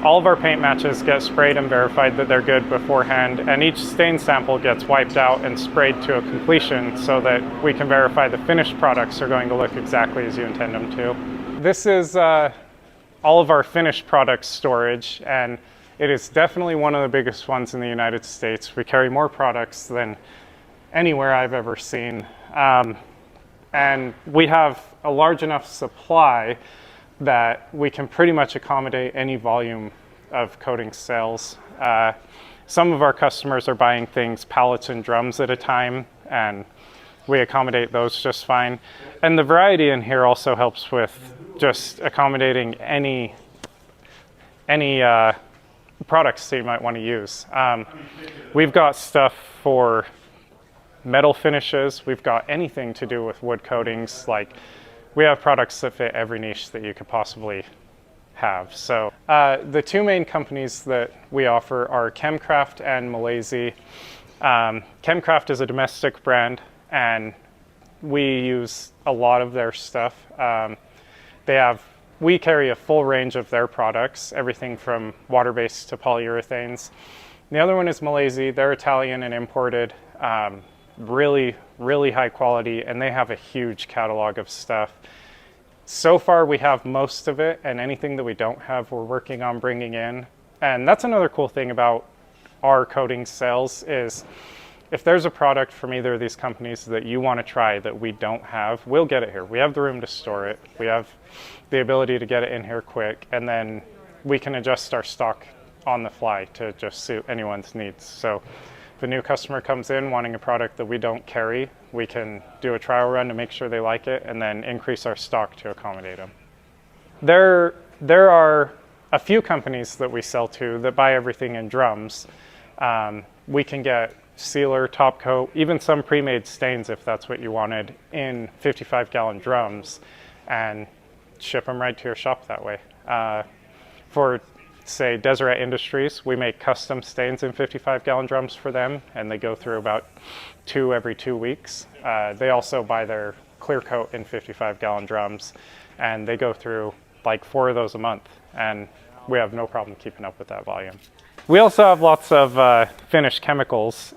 All of our paint matches get sprayed and verified that they're good beforehand, and each stain sample gets wiped out and sprayed to a completion so that we can verify the finished products are going to look exactly as you intend them to. This is all of our finished product storage, and it is definitely one of the biggest ones in the United States. We carry more products than anywhere I've ever seen. And we have a large enough supply that we can pretty much accommodate any volume of coating sales. Some of our customers are buying things pallets and drums at a time, and we accommodate those just fine. And the variety in here also helps with just accommodating any products that you might want to use. We've got stuff for metal finishes. We've got anything to do with wood coatings. Like, we have products that fit every niche that you could possibly have. So the 2 main companies that we offer are Chemcraft and Malaysia. Chemcraft is a domestic brand, and we use a lot of their stuff. We carry a full range of their products, everything from water-based to polyurethanes. The other one is Malaysia. They're Italian and imported. Really, really high quality, and they have a huge catalog of stuff. So far, we have most of it, and anything that we don't have, we're working on bringing in. And that's another cool thing about our coating sales is if there's a product from either of these companies that you want to try that we don't have, we'll get it here. We have the room to store it. We have the ability to get it in here quick, and then we can adjust our stock on the fly to just suit anyone's needs. So if a new customer comes in wanting a product that we don't carry, we can do a trial run to make sure they like it and then increase our stock to accommodate them. There are a few companies that we sell to that buy everything in drums. We can get sealer, top coat, even some pre-made stains if that's what you wanted in 55-gallon drums and ship them right to your shop that way. For say Deseret Industries, we make custom stains in 55-gallon drums for them, and they go through about 2 every 2 weeks. They also buy their clear coat in 55-gallon drums, and they go through like 4 of those a month, and we have no problem keeping up with that volume. We also have lots of finished chemicals,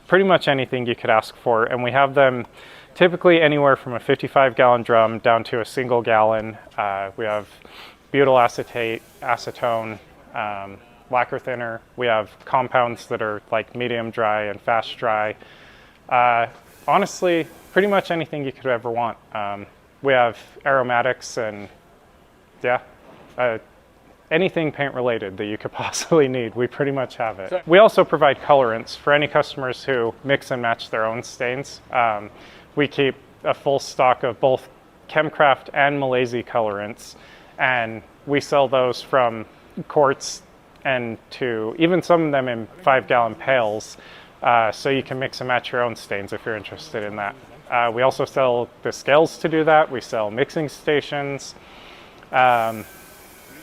pretty much anything you could ask for, and we have them typically anywhere from a 55-gallon drum down to a single gallon. We have butyl acetate, acetone, lacquer thinner. We have compounds that are like medium dry and fast dry. Honestly, pretty much anything you could ever want. We have aromatics and anything paint related that you could possibly need, we pretty much have it. We also provide colorants for any customers who mix and match their own stains. We keep a full stock of both Chemcraft and Malaysia colorants, and we sell those from quarts and to even some of them in 5-gallon pails, so you can mix and match your own stains if you're interested in that. We also sell the scales to do that. We sell mixing stations.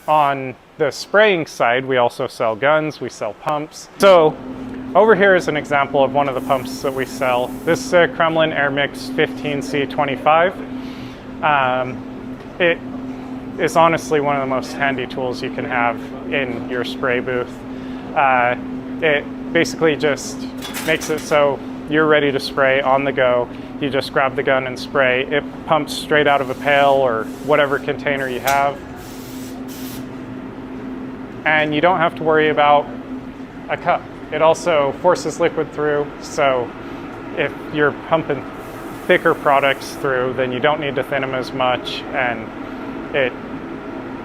On the spraying side, we also sell guns, we sell pumps. So over here is an example of one of the pumps that we sell. This is a Kremlin Air Mix 15C25. It is honestly one of the most handy tools you can have in your spray booth. It basically just makes it so you're ready to spray on the go. You just grab the gun and spray. It pumps straight out of a pail or whatever container you have. And you don't have to worry about a cup. It also forces liquid through, so if you're pumping thicker products through, then you don't need to thin them as much, and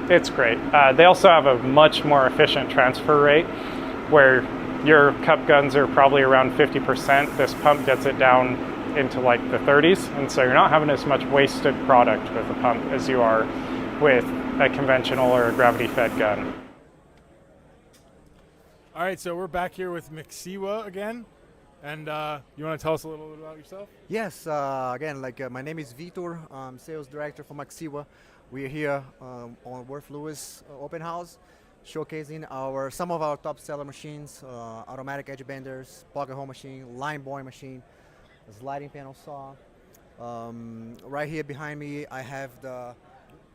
it's great. They also have a much more efficient transfer rate, where your cup guns are probably around 50%. This pump gets it down into like the 30s, and so you're not having as much wasted product with the pump as you are with a conventional or a gravity-fed gun. All right, so we're back here with Maxiwa again, and you want to tell us a little bit about yourself? Yes, again, my name is Vitor. I'm sales director for Maxiwa. We're here on Wurth Lewis open house, showcasing some of our top seller machines, automatic edge benders, pocket hole machine, line boring machine, a sliding panel saw. Right here behind me, I have the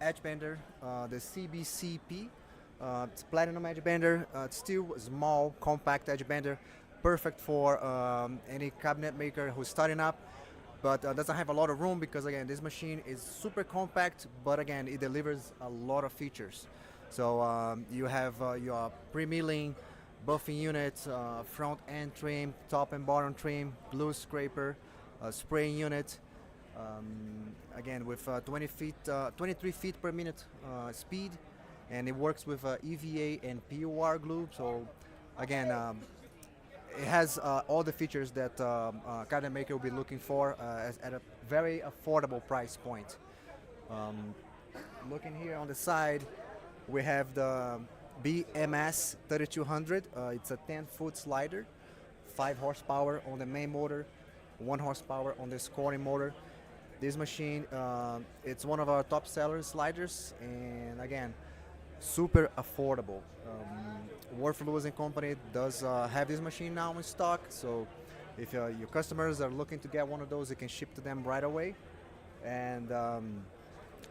edge bender, the CBCP. It's platinum edge bender. It's still a small, compact edge bender, perfect for any cabinet maker who's starting up, but doesn't have a lot of room because again, this machine is super compact, but again, it delivers a lot of features. So you have your pre-milling, buffing unit, front end trim, top and bottom trim, glue scraper, spraying unit. Again, with 23 feet per minute speed, and it works with EVA and PUR glue. So again, it has all the features that cabinet maker will be looking for at a very affordable price point. Looking here on the side, we have the BMS 3200. It's a 10-foot slider, 5 horsepower on the main motor, 1 horsepower on the scoring motor. This machine, it's one of our top seller sliders, and again, super affordable. Wurth Lewis & Company does have this machine now in stock, so if your customers are looking to get one of those, you can ship to them right away. And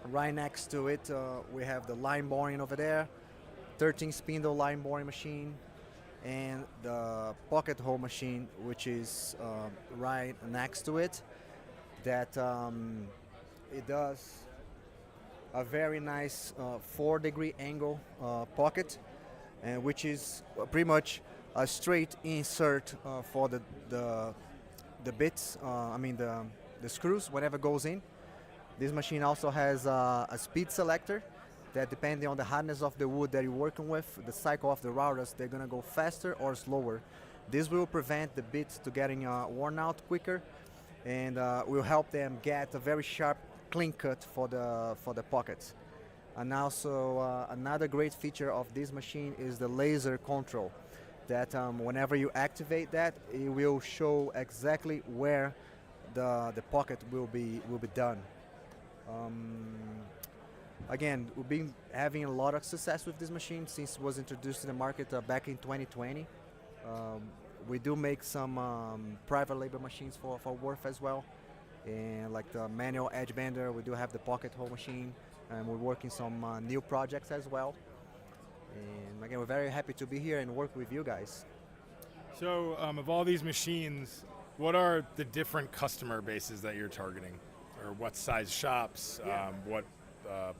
right next to it, we have the line boring over there, 13 spindle line boring machine, and the pocket hole machine, which is right next to it. That it does a very nice 4-degree angle pocket, and which is pretty much a straight insert for the bits. I mean the screws, whatever goes in. This machine also has a speed selector that, depending on the hardness of the wood that you're working with, the cycle of the routers, they're gonna go faster or slower. This will prevent the bits to getting worn out quicker, and will help them get a very sharp clean cut for the pockets. And also another great feature of this machine is the laser control, that whenever you activate that, it will show exactly where the pocket will be done. Again, we've been having a lot of success with this machine since it was introduced in the market back in 2020. We do make some private label machines for Wurth as well, and like the manual edge bender, we do have the pocket hole machine, and we're working some new projects as well. And again, we're very happy to be here and work with you guys. So of all these machines, what are the different customer bases that you're targeting, or what size shops, what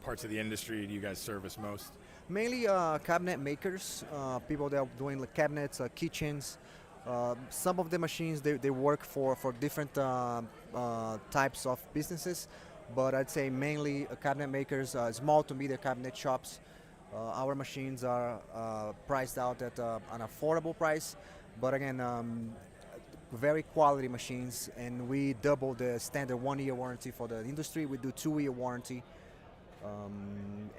parts of the industry do you guys service most? Mainly cabinet makers, people that are doing like cabinets, kitchens. Some of the machines, they work for different types of businesses, but I'd say mainly cabinet makers, small to medium cabinet shops. Our machines are priced out at an affordable price, but again, very quality machines, and we double the standard 1-year warranty for the industry. We do 2-year warranty.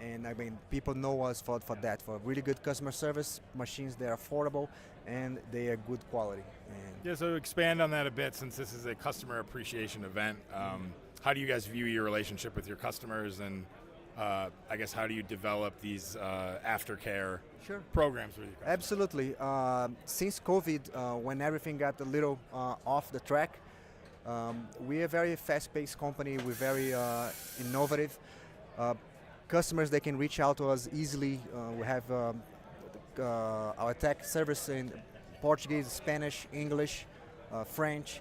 And I mean, people know us for that, for really good customer service, machines that are affordable, and they are good quality. And yeah, so expand on that a bit, since this is a customer appreciation event. How do you guys view your relationship with your customers, and I guess how do you develop these aftercare programs with you guys? Absolutely. Since COVID, when everything got a little off the track, we're a very fast-paced company. We're very innovative. Customers, they can reach out to us easily. We have our tech service in Portuguese, Spanish, English, French,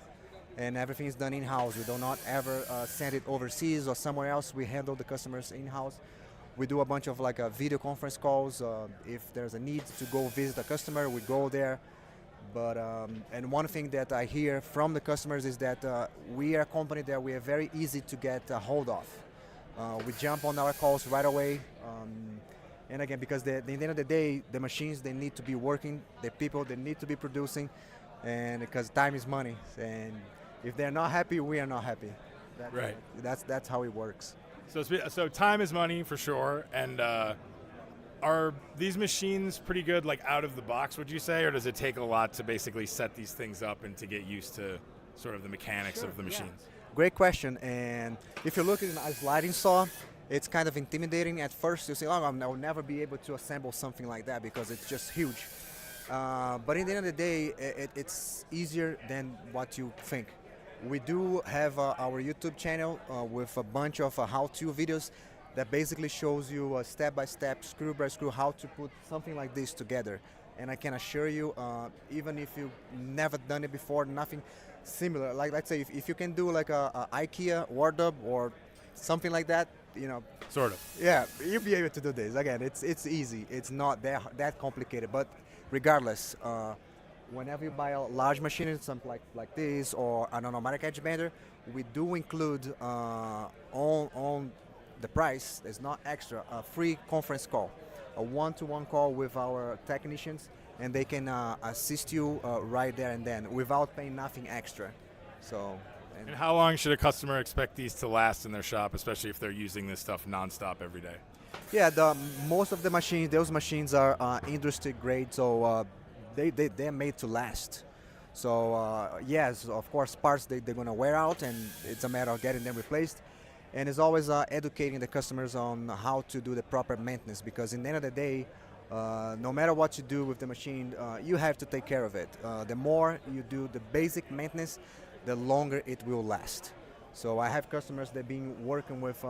and everything is done in-house. We do not ever send it overseas or somewhere else. We handle the customers in-house. We do a bunch of video conference calls. If there's a need to go visit a customer, we go there. But and one thing that I hear from the customers is that we are a company that we are very easy to get a hold of. We jump on our calls right away, and again, because at the end of the day, the machines, they need to be working, the people, they need to be producing, and because time is money, and if they're not happy, we are not happy. Right. That's how it works. So time is money for sure. And are these machines pretty good, like out of the box, would you say, or does it take a lot to basically set these things up and to get used to sort of the mechanics of the machines? Great question. And if you're looking at a sliding saw, it's kind of intimidating at first. You say, "Oh, I'll never be able to assemble something like that because it's just huge." But in the end of the day, it's easier than what you think. We do have our YouTube channel with a bunch of how-to videos that basically shows you step by step, screw by screw, how to put something like this together. And I can assure you, even if you've never done it before, nothing similar. Like, let's say, if you can do like a IKEA wardrobe or something like that, you know. Sort of. Yeah, you'll be able to do this. Again, it's easy. It's not that complicated. But regardless, whenever you buy a large machine, something like this or an automatic edge bender, we do include on the price, there's not extra, a free conference call, a one-to-one call with our technicians, and they can assist you right there and then without paying nothing extra. So. And how long should a customer expect these to last in their shop, especially if they're using this stuff nonstop every day? Yeah, most of the machines, those machines are industry grade, so they're made to last. So yes, of course, parts they're gonna wear out, and it's a matter of getting them replaced. And it's always educating the customers on how to do the proper maintenance, because in the end of the day, no matter what you do with the machine, you have to take care of it. The more you do the basic maintenance, the longer it will last. So I have customers that have been working with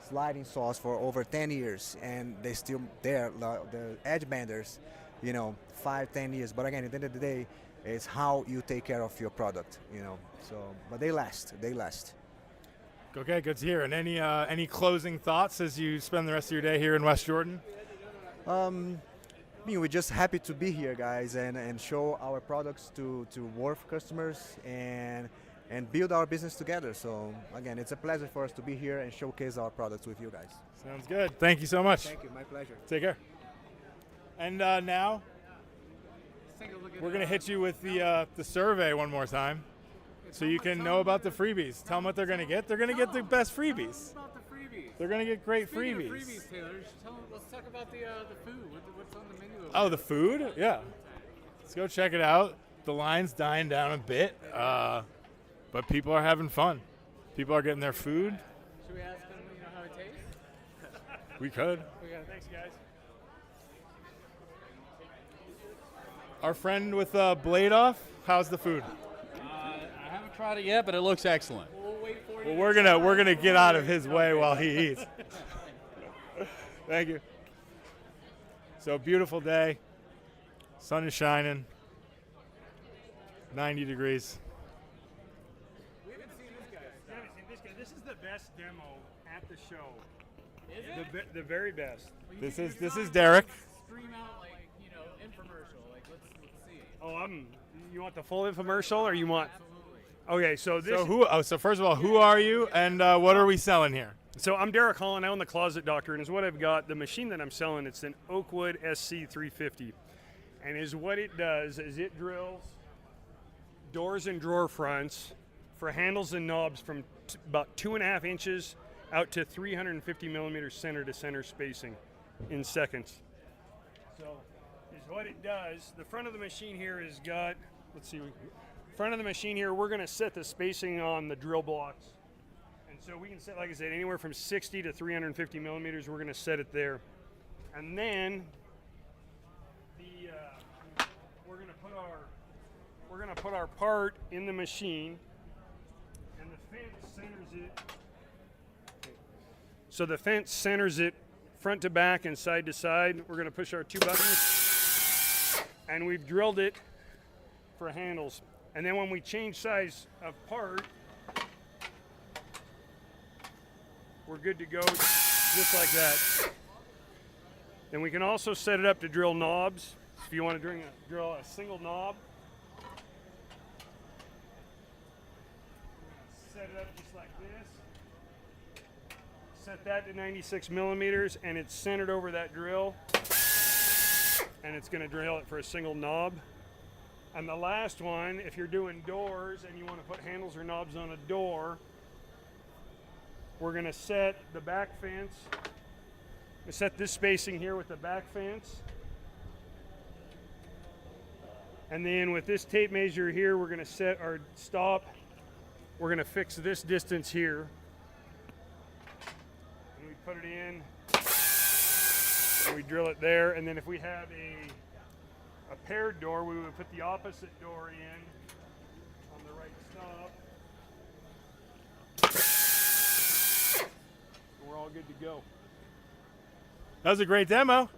sliding saws for over 10 years, and they still there. The edge benders, 5-10 years. But again, at the end of the day, it's how you take care of your product. So, but they last. Okay, good to hear. And any closing thoughts as you spend the rest of your day here in West Jordan? We're just happy to be here, guys, and show our products to Wurth customers and build our business together. So again, it's a pleasure for us to be here and showcase our products with you guys. Sounds good. Thank you so much. Thank you. My pleasure. Take care. And now we're going to hit you with the survey one more time, so you can know about the freebies. Tell them what they're going to get. They're going to get the best freebies. About the freebies. They're going to get great Speaking freebies. of freebies, Taylor, let's talk about the food. What's on the menu? Oh, the food? Yeah. Let's go check it out. The line's dying down a bit, but people are having fun. People are getting their food. Should we ask them, how it tastes? We could. Thanks, guys. Our friend with Blade Off, how's the food? I haven't tried it yet, but it looks excellent. We'll wait for you. Well, we're gonna get out of his way while he eats. Thank you. So beautiful day. Sun is shining. 90 degrees. We haven't seen this guy. This is the best demo at the show. Is it? The very best. This is Derek. Stream out infomercial. Let's see. Oh, you want the full infomercial, or you want? Absolutely. Okay, so this. So first of all, who are you, and what are we selling here? So I'm Derek Holland. I own the Closet Doctor, and is what I've got. The machine that I'm selling, it's an Oakwood SC350, and is what it does is it drills doors and drawer fronts for handles and knobs from about 2.5 inches out to 350 millimeters center to center spacing in seconds. So is what it does. The front of the machine here has got, let's see, front of the machine here, we're going to set the spacing on the drill blocks. And so we can set, like I said, anywhere from 60 to 350 millimeters. We're going to set it there. And then we're going to put our part in the machine, and the fence centers it. So the fence centers it front to back and side to side. We're going to push our 2 buttons, and we've drilled it for handles. And then when we change size of part, we're good to go, just like that. And we can also set it up to drill knobs. If you want to drill a single knob, set it up just like this. Set that to 96 millimeters, and it's centered over that drill. And it's going to drill it for a single knob. And the last one, if you're doing doors and you want to put handles or knobs on a door, we're going to set the back fence. We set this spacing here with the back fence. And then with this tape measure here, we're going to set our stop. We're going to fix this distance here. And we put it in. And we drill it there. And then if we have a paired door, we would put the opposite door in on the right stop. And we're all good to go. That was a great demo.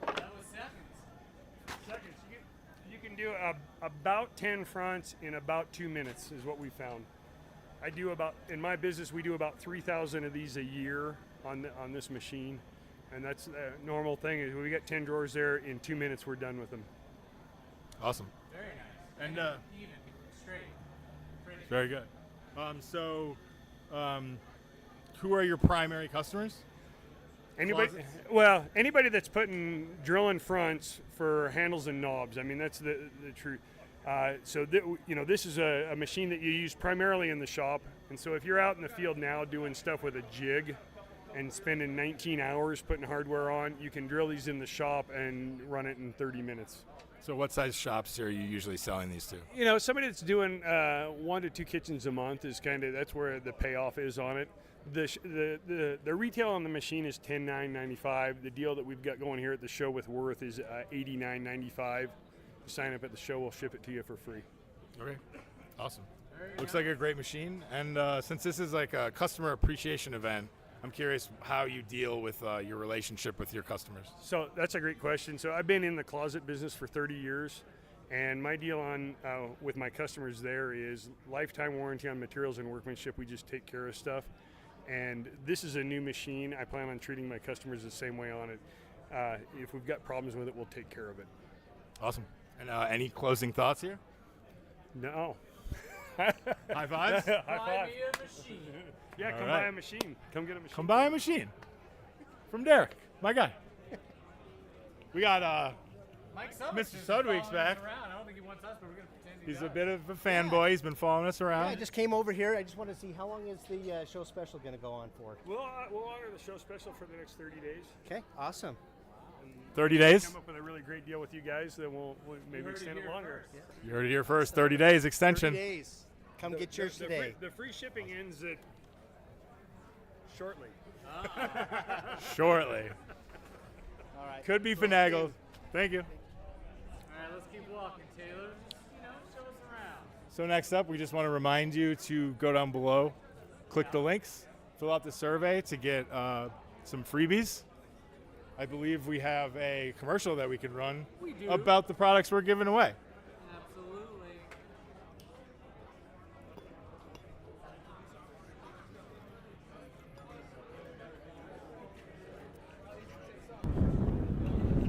Seconds. You can do about 10 fronts in about 2 minutes is what we found. In my business, we do about 3,000 of these a year on this machine. And that's a normal thing is we get 10 drawers there, in 2 minutes we're done with them. Awesome. Very nice. And even, straight. very good. Who are your primary customers? Anybody that's drilling fronts for handles and knobs. I mean, that's the truth. This is a machine that you use primarily in the shop. And so if you're out in the field now doing stuff with a jig and spending 19 hours putting hardware on, you can drill these in the shop and run it in 30 minutes. So what size shops are you usually selling these to? Somebody that's doing 1 to 2 kitchens a month is that's where the payoff is on it. The retail on the machine is $10,995. The deal that we've got going here at the show with Wurth is $89.95. Sign up at the show, we'll ship it to you for free. Okay, awesome. Looks like a great machine. And since this is like a customer appreciation event, I'm curious how you deal with your relationship with your customers. So that's a great question. So I've been in the closet business for 30 years. And my deal with my customers there is lifetime warranty on materials and workmanship. We just take care of stuff. And this is a new machine. I plan on treating my customers the same way on it. If we've got problems with it, we'll take care of it. Awesome. And any closing thoughts here? No. High fives? High five. Buy me a machine. Yeah, come buy a machine. Come get a machine. Come buy a machine. From Derek, my guy. We got Mr. Sudweek's back. I don't think he wants us, but we're going to pretend He's a bit of a fanboy. He's been following us around. I just came over here. I just want to see how long is the show special going to go on for? We'll honor the show special for the next 30 days. Okay, awesome. 30 days? Come up with a really great deal with you guys, then we'll maybe extend it longer. Yeah. You heard it here first. 30 days extension. 30 days. Come get yours today. The free shipping ends shortly. Shortly. All right. Could be finagled. Thank you. All right, let's keep walking, Taylor. Just, show us around. So next up, we just want to remind you to go down below, click the links, fill out the survey to get some freebies. I believe we have a commercial that we can run about the products we're giving away. Absolutely.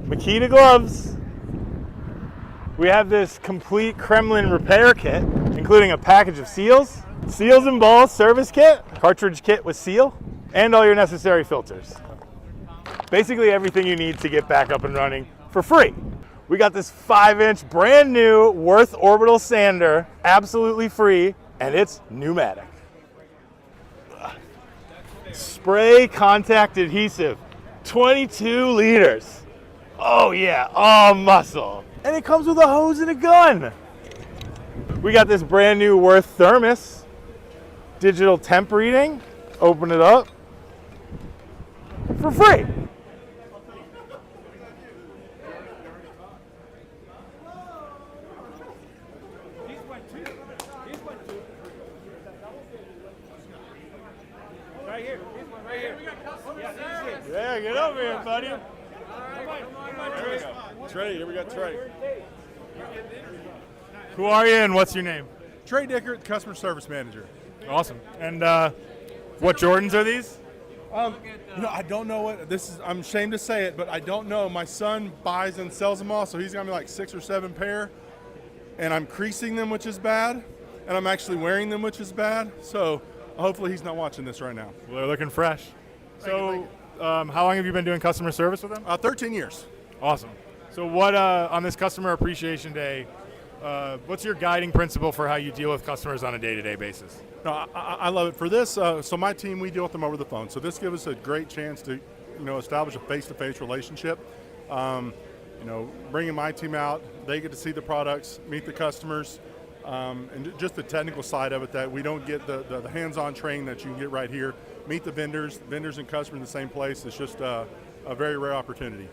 Makita gloves. We have this complete Kremlin repair kit, including a package of seals and balls service kit, cartridge kit with seal, and all your necessary filters. Basically everything you need to get back up and running for free. We got this 5-inch brand new Wurth orbital sander, absolutely free, and it's pneumatic. Spray contact adhesive, 22 liters. Oh yeah, all muscle. And it comes with a hose and a gun. We got this brand new Wurth thermos, digital temp reading, open it up, for free. Yeah, get over here, buddy. Trey, here we got Trey. Who are you and what's your name? Trey Dickert, customer service manager. Awesome. And what Jordans are these? I don't know what this is. I'm ashamed to say it, but I don't know. My son buys and sells them all, so he's got me like 6 or 7 pair, and I'm creasing them, which is bad, and I'm actually wearing them, which is bad. So hopefully he's not watching this right now. Well, they're looking fresh. So how long have you been doing customer service with them? 13 years. Awesome. So what on this Customer Appreciation Day, What's your guiding principle for how you deal with customers on a day-to-day basis? No, I love it. For this, so my team, we deal with them over the phone. So this gives us a great chance to, establish a face-to-face relationship. Bringing my team out, they get to see the products, meet the customers, and just the technical side of it that we don't get the hands-on training that you can get right here. Meet the vendors and customers in the same place. It's just a very rare opportunity.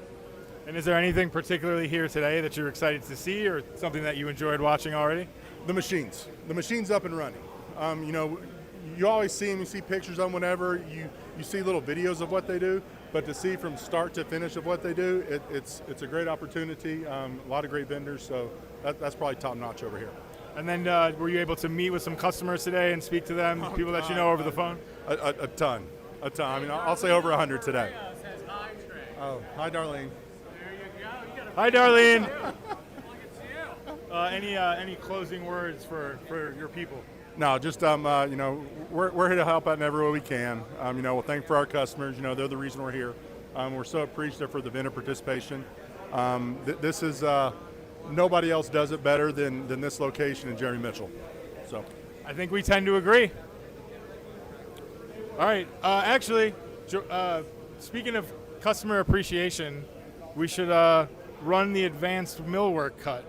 And is there anything particularly here today that you're excited to see, or something that you enjoyed watching already? The machines. The machine's up and running. You always see them, you see pictures of them whenever, you see little videos of what they do, but to see from start to finish of what they do, it's a great opportunity, a lot of great vendors, so that's probably top notch over here. And then were you able to meet with some customers today and speak to them, people that you know over the phone? A ton. I mean, I'll say over 100 today. Oh, hi Darlene. Hi Darlene. Any closing words for your people? No, just we're here to help out in every way we can. We'll thank for our customers. They're the reason we're here. We're so appreciative for the vendor participation. This is nobody else does it better than this location in Jeremy Mitchell. So I think we tend to agree. All right. Actually, speaking of customer appreciation, we should run the advanced millwork cut.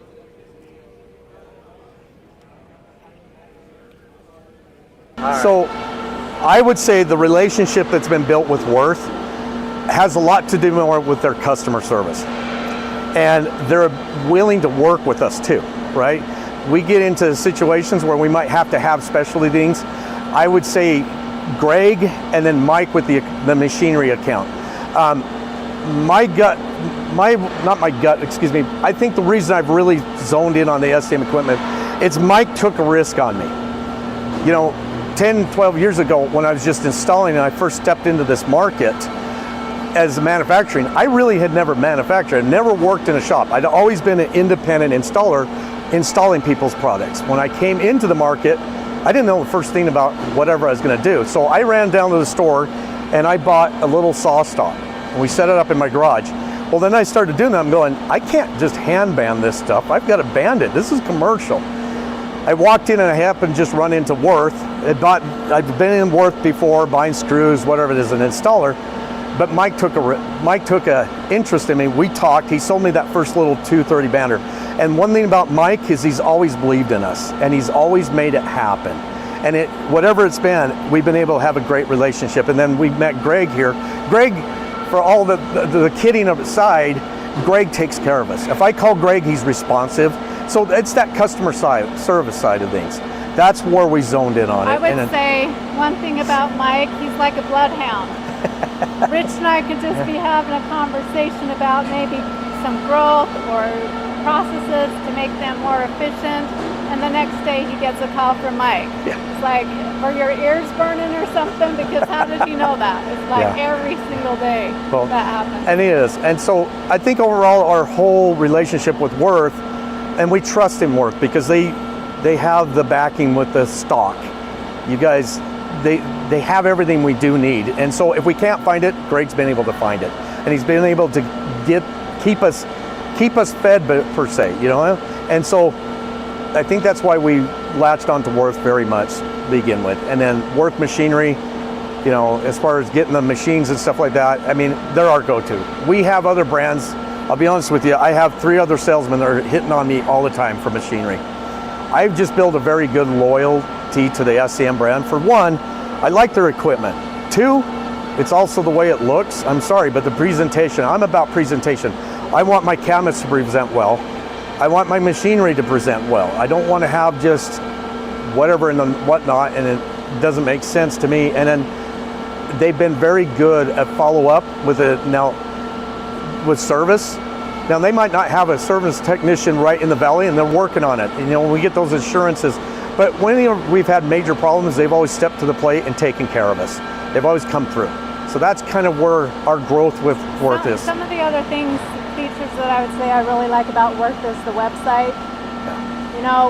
So I would say the relationship that's been built with Wurth has a lot to do more with their customer service. And they're willing to work with us too, right? We get into situations where we might have to have specialty things. I would say Greg and then Mike with the machinery account. I think the reason I've really zoned in on the SDM equipment, it's Mike took a risk on me. 10, 12 years ago when I was just installing and I first stepped into this market as manufacturing, I really had never manufactured. I'd never worked in a shop. I'd always been an independent installer installing people's products. When I came into the market, I didn't know the first thing about whatever I was going to do. So I ran down to the store and I bought a little saw stock. And we set it up in my garage. Well, then I started doing that. I'm going, I can't just hand band this stuff. I've got to band it. This is commercial. I walked in and I happened to just run into Wurth. I've been in Wurth before, buying screws, whatever it is, an installer. But Mike took a interest in me. We talked. He sold me that first little 230 bander. And one thing about Mike is he's always believed in us, and he's always made it happen. And whatever it's been, we've been able to have a great relationship. And then we met Greg here. Greg, for all the kidding aside, Greg takes care of us. If I call Greg, he's responsive. So it's that customer service side of things. That's where we zoned in on it. I would say one thing about Mike, he's like a bloodhound. Rich and I could just be having a conversation about maybe some growth or processes to make them more efficient, and the next day he gets a call from Mike. Yeah. It's like, are your ears burning or something? Because how did you know that? It's like every single day that happens. And it is. And so I think overall our whole relationship with Wurth, and we trust in Wurth because they have the backing with the stock. You guys, they have everything we do need. And so if we can't find it, Greg's been able to find it. And he's been able to keep us fed per se, And so I think that's why we latched onto Wurth very much to begin with. And then Wurth Machinery, as far as getting the machines and stuff like that, I mean, they're our go-to. We have other brands. I'll be honest with you, I have 3 other salesmen that are hitting on me all the time for machinery. I've just built a very good loyalty to the SCM brand. For one, I like their equipment. 2, it's also the way it looks. I'm sorry, but the presentation, I'm about presentation. I want my cabinets to present well. I want my machinery to present well. I don't want to have just whatever and whatnot, and it doesn't make sense to me. And then they've been very good at follow-up with it now with service. Now they might not have a service technician right in the valley, and they're working on it. When we get those assurances, but when we've had major problems, they've always stepped to the plate and taken care of us. They've always come through. So that's kind of where our growth with Wurth is. Some of the other features that I would say I really like about Wurth is the website.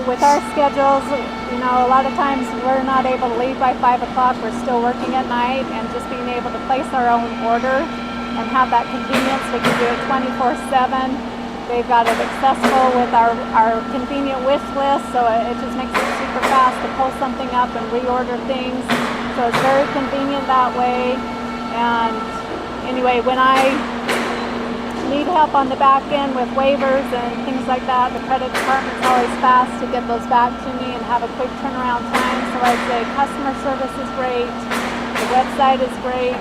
With our schedules, a lot of times we're not able to leave by 5 o'clock. We're still working at night, and just being able to place our own order and have that convenience. We can do it 24/7. They've got it accessible with our convenient wish list, so it just makes it super fast to pull something up and reorder things. So it's very convenient that way. And anyway, when I need help on the back end with waivers and things like that, the credit department's always fast to get those back to me and have a quick turnaround time. So I'd say customer service is great, the website is great,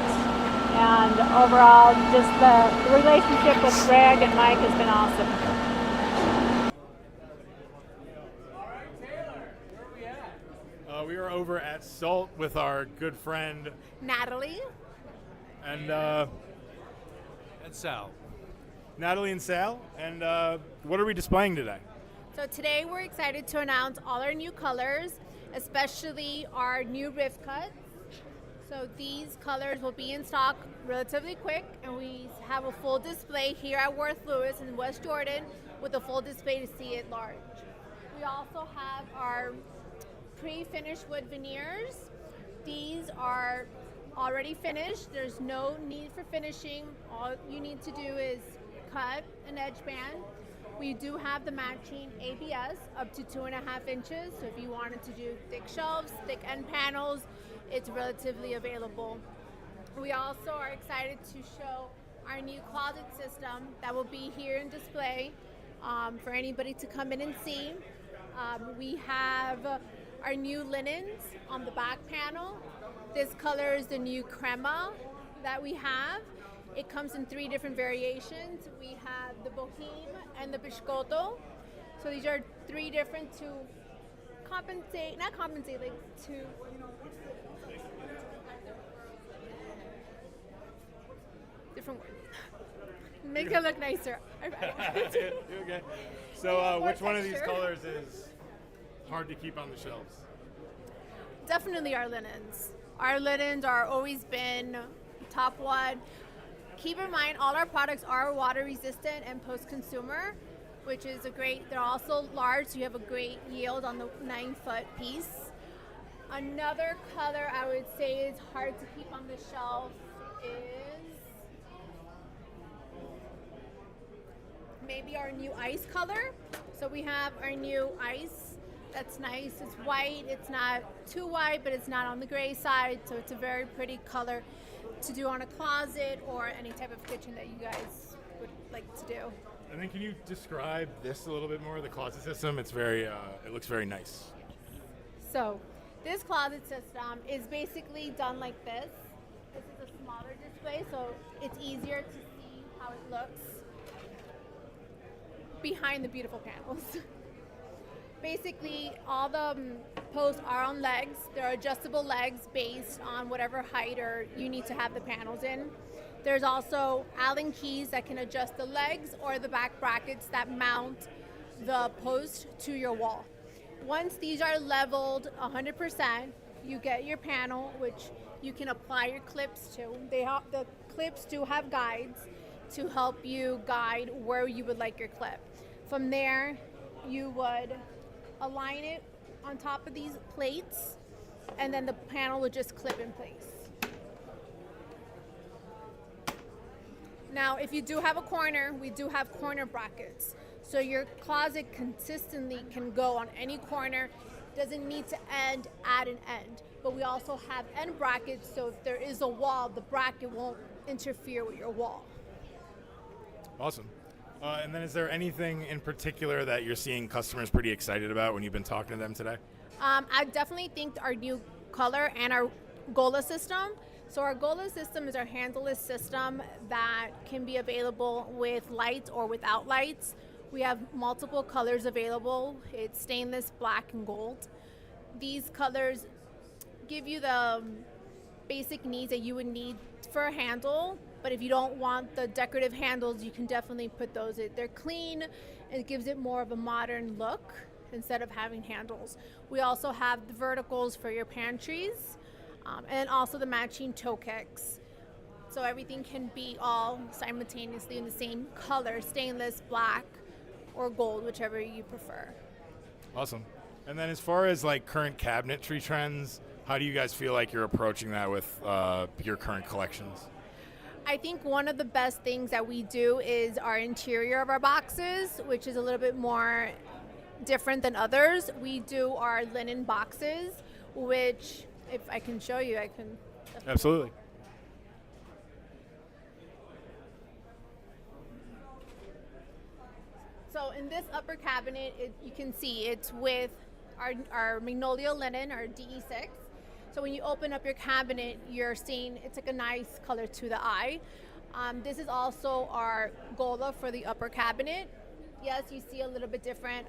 and overall just the relationship with Greg and Mike has been awesome. We are over at Salt with our good friend Natalie and Sal. Natalie and Sal. And what are we displaying today? So today we're excited to announce all our new colors, especially our new Rift cuts. So these colors will be in stock relatively quick, and we have a full display here at Wurth Lewis in West Jordan with a full display to see it large. We also have our pre-finished wood veneers. These are already finished. There's no need for finishing. All you need to do is cut an edge band. We do have the matching ABS up to 2.5 inches. So if you wanted to do thick shelves, thick end panels, it's relatively available. We also are excited to show our new closet system that will be here in display for anybody to come in and see. We have our new linens on the back panel. This color is the new crema that we have. It comes in 3 different variations. We have the boheme and the biscotto. So these are 3 different to different words. Make it look nicer. Okay. So which one of these colors is hard to keep on the shelves? Definitely our linens. Our linens are always been top one. Keep in mind, all our products are water resistant and post-consumer, which is they're also large, so you have a great yield on the 9-foot piece. Another color I would say is hard to keep on the shelf is maybe our new ice color. So we have our new ice. That's nice. It's white. It's not too white, but it's not on the gray side. So it's a very pretty color to do on a closet or any type of kitchen that you guys would like to do. And then can you describe this a little bit more, the closet system? It's very, it looks very nice. So this closet system is basically done like this. This is a smaller display, so it's easier to see how it looks behind the beautiful panels. Basically, all the posts are on legs. They're adjustable legs based on whatever height or you need to have the panels in. There's also Allen keys that can adjust the legs or the back brackets that mount the post to your wall. Once these are leveled 100%, you get your panel, which you can apply your clips to. The clips do have guides to help you guide where you would like your clip. From there, you would align it on top of these plates, and then the panel would just clip in place. Now, if you do have a corner, we do have corner brackets. So your closet consistently can go on any corner. Doesn't need to end at an end. But we also have end brackets, so if there is a wall, the bracket won't interfere with your wall. Awesome. And then is there anything in particular that you're seeing customers pretty excited about when you've been talking to them today? I definitely think our new color and our Gola system. So our Gola system is our handleless system that can be available with lights or without lights. We have multiple colors available. It's stainless, black, and gold. These colors give you the basic needs that you would need for a handle, but if you don't want the decorative handles, you can definitely put those in. They're clean, and it gives it more of a modern look instead of having handles. We also have the verticals for your pantries, and also the matching toe kicks. So everything can be all simultaneously in the same color, stainless, black, or gold, whichever you prefer. Awesome. And then as far as like current cabinetry trends, how do you guys feel like you're approaching that with your current collections? I think one of the best things that we do is our interior of our boxes, which is a little bit more different than others. We do our linen boxes, which, if I can show you, I can. Absolutely. So in this upper cabinet, you can see it's with our magnolia linen, our DE6. So when you open up your cabinet, you're seeing it's like a nice color to the eye. This is also our Gola for the upper cabinet. Yes, you see a little bit different.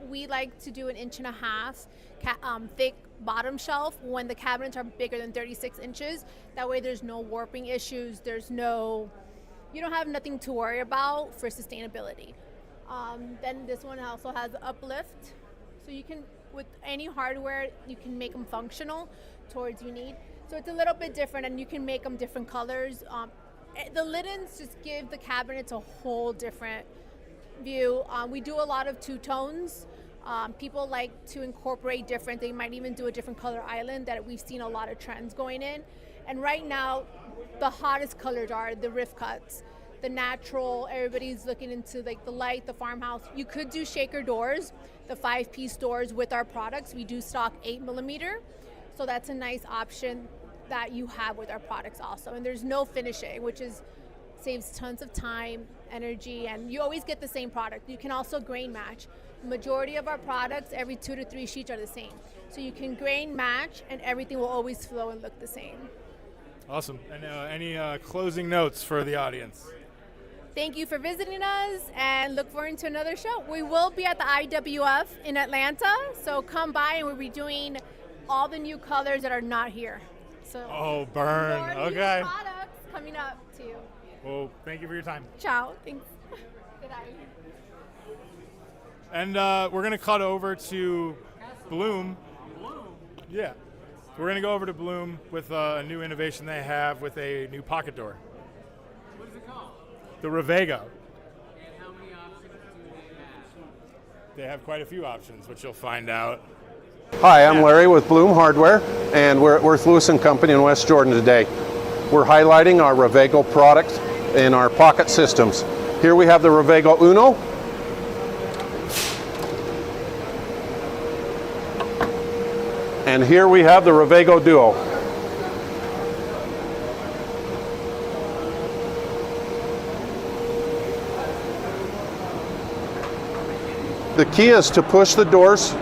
We like to do 1.5 inch thick bottom shelf when the cabinets are bigger than 36 inches. That way there's no warping issues. You don't have nothing to worry about for sustainability. Then this one also has uplift. So you can, with any hardware, you can make them functional towards you need. So it's a little bit different, and you can make them different colors. The linens just give the cabinets a whole different view. We do a lot of two-tones. People like to incorporate different. They might even do a different color island that we've seen a lot of trends going in. And right now, the hottest colors are the rift cuts, the natural. Everybody's looking into like the light, the farmhouse. You could do shaker doors, the 5-piece doors with our products. We do stock 8mm. So that's a nice option that you have with our products also. And there's no finishing, which saves tons of time, energy, and you always get the same product. You can also grain match. The majority of our products, every 2 to 3 sheets are the same. So you can grain match and everything will always flow and look the same. Awesome. And any closing notes for the audience? Thank you for visiting us and look forward to another show. We will be at the IWF in Atlanta, so come by and we'll be doing all the new colors that are not here. So burn. more Okay. new products coming up too. Well, thank you for your time. Ciao. Thanks. Good night. And we're going to cut over to Bloom. Yeah. We're going to go over to Bloom with a new innovation they have with a new pocket door. What is it called? The Ravego. And how many options do they have? They have quite a few options, which you'll find out. Hi, I'm Larry with Bloom Hardware, and we're at Wurth Lewis & Company in West Jordan today. We're highlighting our Ravego product in our pocket systems. Here we have the Ravego Uno. And here we have the Ravego Duo. The key is to push the doors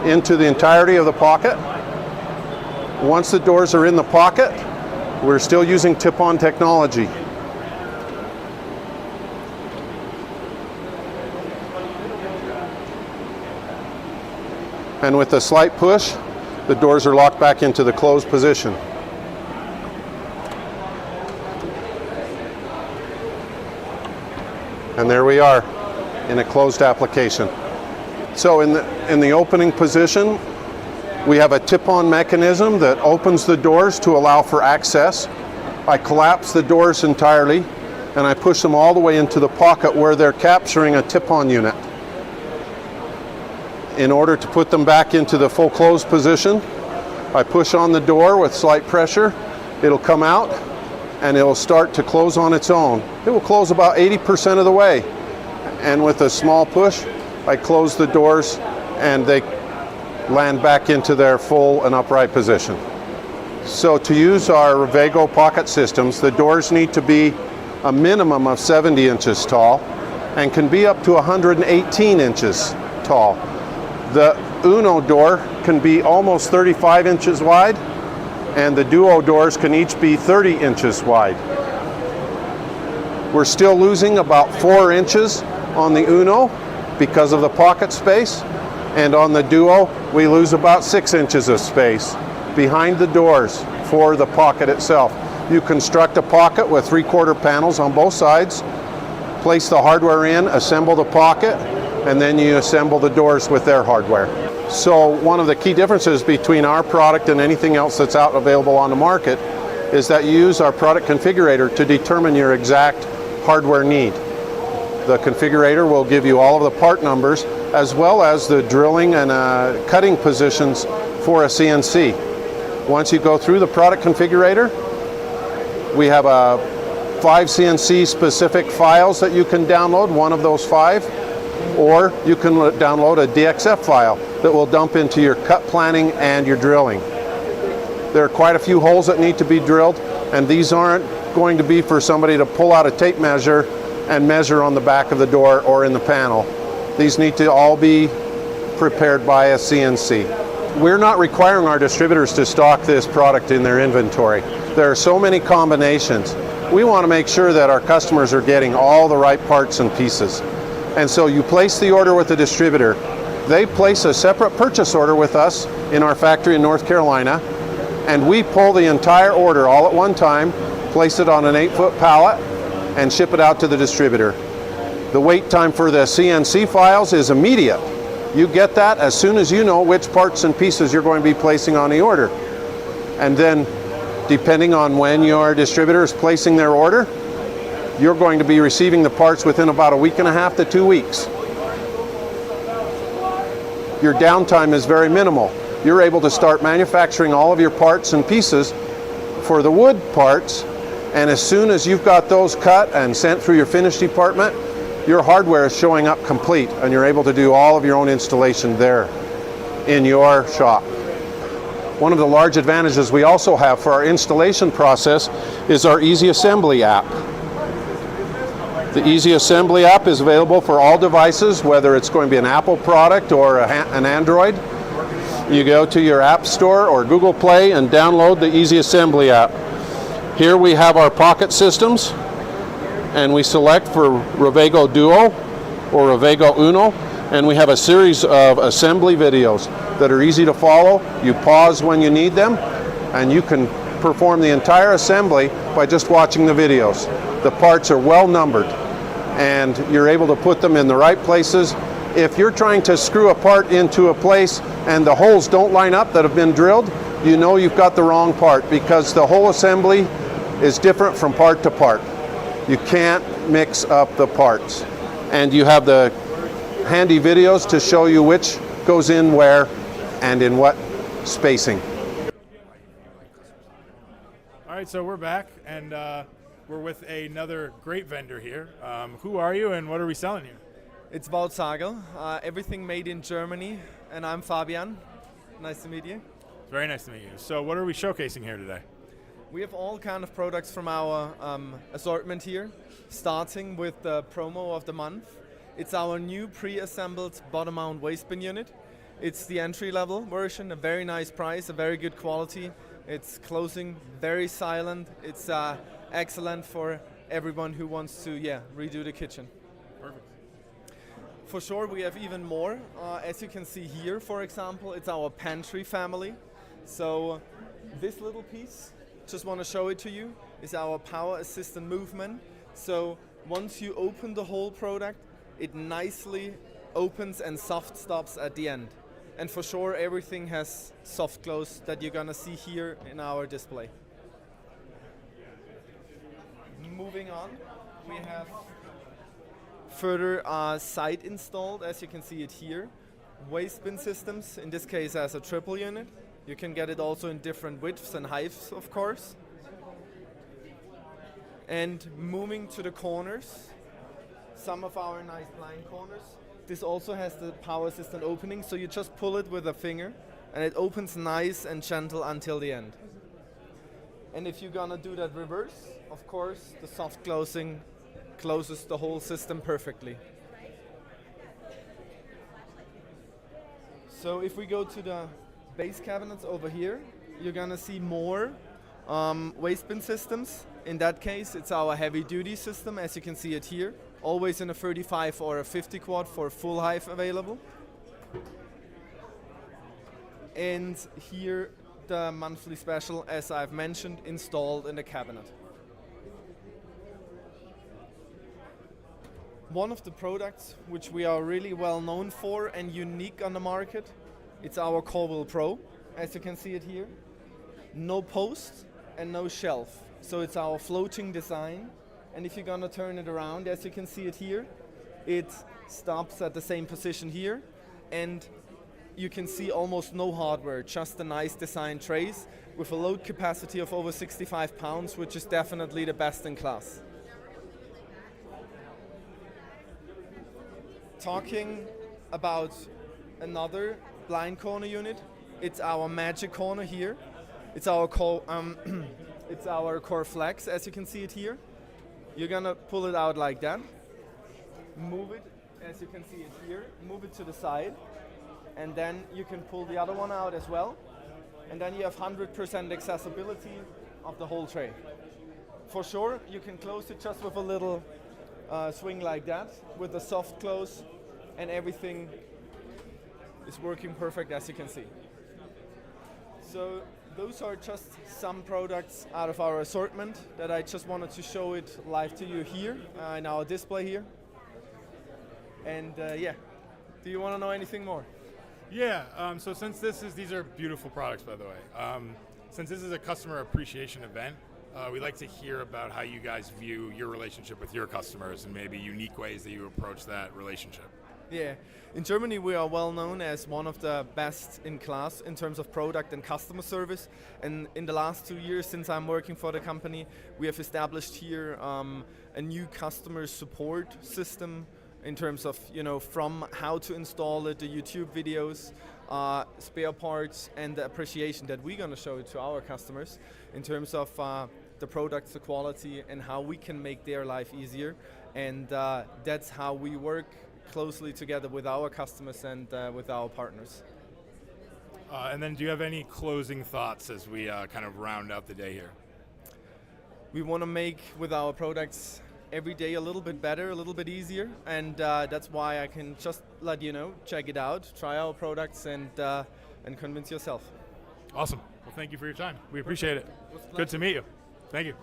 into the entirety of the pocket. Once the doors are in the pocket, we're still using tip-on technology. And with a slight push, the doors are locked back into the closed position. And there we are in a closed application. So in the opening position, we have a tip-on mechanism that opens the doors to allow for access. I collapse the doors entirely and I push them all the way into the pocket where they're capturing a tip-on unit. In order to put them back into the full closed position, I push on the door with slight pressure. It'll come out and it'll start to close on its own. It will close about 80% of the way. And with a small push, I close the doors and they land back into their full and upright position. So to use our Ravego pocket systems, the doors need to be a minimum of 70 inches tall and can be up to 118 inches tall. The Uno door can be almost 35 inches wide, and the Duo doors can each be 30 inches wide. We're still losing about 4 inches on the Uno because of the pocket space, and on the Duo we lose about 6 inches of space behind the doors for the pocket itself. You construct a pocket with 3/4 panels on both sides, place the hardware in, assemble the pocket, and then you assemble the doors with their hardware. So one of the key differences between our product and anything else that's out available on the market is that you use our product configurator to determine your exact hardware need. The configurator will give you all of the part numbers as well as the drilling and cutting positions for a CNC. Once you go through the product configurator, we have a 5 CNC specific files that you can download, one of those 5, or you can download a DXF file that will dump into your cut planning and your drilling. There are quite a few holes that need to be drilled, and these aren't going to be for somebody to pull out a tape measure and measure on the back of the door or in the panel. These need to all be prepared by a CNC. We're not requiring our distributors to stock this product in their inventory. There are so many combinations. We want to make sure that our customers are getting all the right parts and pieces. And so you place the order with the distributor. They place a separate purchase order with us in our factory in North Carolina, and we pull the entire order all at one time, place it on an 8-foot pallet, and ship it out to the distributor. The wait time for the CNC files is immediate. You get that as soon as you know which parts and pieces you're going to be placing on the order. And then, depending on when your distributor is placing their order, you're going to be receiving the parts within about a week and a half to 2 weeks. Your downtime is very minimal. You're able to start manufacturing all of your parts and pieces for the wood parts, and as soon as you've got those cut and sent through your finish department, your hardware is showing up complete, and you're able to do all of your own installation there in your shop. One of the large advantages we also have for our installation process is our Easy Assembly app. The Easy Assembly app is available for all devices, whether it's going to be an Apple product or an Android. You go to your App Store or Google Play and download the Easy Assembly app. Here we have our pocket systems, and we select for Rovego Duo or Rovego Uno, and we have a series of assembly videos that are easy to follow. You pause when you need them, and you can perform the entire assembly by just watching the videos. The parts are well numbered, and you're able to put them in the right places. If you're trying to screw a part into a place and the holes don't line up that have been drilled, you know you've got the wrong part, because the whole assembly is different from part to part. You can't mix up the parts. And you have the handy videos to show you which goes in where and in what spacing. All right, so we're back, and we're with another great vendor here. Who are you, and what are we selling here? It's Wurth, everything made in Germany, and I'm Fabian. Nice to meet you. Very nice to meet you. So what are we showcasing here today? We have all kind of products from our assortment here, starting with the promo of the month. It's our new pre-assembled bottom mount waste bin unit. It's the entry-level version, a very nice price, a very good quality. It's closing very silent. It's excellent for everyone who wants to redo the kitchen. Perfect. For sure, we have even more. As you can see here, for example, it's our pantry family. So this little piece, just want to show it to you, is our power assistant movement. So once you open the whole product, it nicely opens and soft stops at the end. And for sure, everything has soft close that you're gonna see here in our display. Moving on, we have further side installed, as you can see it here. Waste bin systems, in this case as a triple unit. You can get it also in different widths and heights, of course. And moving to the corners, some of our nice blind corners. This also has the power assistant opening, so you just pull it with a finger and it opens nice and gentle until the end. And if you're gonna do that reverse, of course, the soft closing closes the whole system perfectly. So if we go to the base cabinets over here, you're gonna see more waste bin systems. In that case, it's our heavy duty system, as you can see it here. Always in a 35 or a 50 quad for full height available. And here the monthly special, as I've mentioned, installed in the cabinet. One of the products which we are really well known for and unique on the market, it's our Corwell Pro, as you can see it here. No post and no shelf. So it's our floating design. And if you're gonna turn it around, as you can see it here, it stops at the same position here. And you can see almost no hardware, just a nice design trays with a load capacity of over 65 pounds, which is definitely the best in class. talking about another blind corner unit. It's our magic corner here. It's our it's our core flex, as you can see it here. You're gonna pull it out like that. Move it, as you can see it here. Move it to the side, and then you can pull the other one out as well. And then you have 100% accessibility of the whole tray. For sure, you can close it just with a little swing like that, with a soft close, and everything is working perfect, as you can see. So those are just some products out of our assortment that I just wanted to show it live to you here in our display here. And yeah, do you want to know anything more? Yeah, so since these are beautiful products, by the way. Since this is a customer appreciation event, we like to hear about how you guys view your relationship with your customers and maybe unique ways that you approach that relationship. Yeah, in Germany we are well known as one of the best in class in terms of product and customer service. And in the last 2 years since I'm working for the company, we have established here a new customer support system in terms of, from how to install it, the YouTube videos, spare parts, and the appreciation that we're going to show to our customers in terms of the products, the quality, and how we can make their life easier. And that's how we work closely together with our customers and with our partners. And then do you have any closing thoughts as we kind of round out the day here? We want to make with our products every day a little bit better, a little bit easier, and that's why I can just let you know, check it out, try our products, and convince yourself. Awesome. Well, thank you for your time. We appreciate it. Good to meet you. Thank you.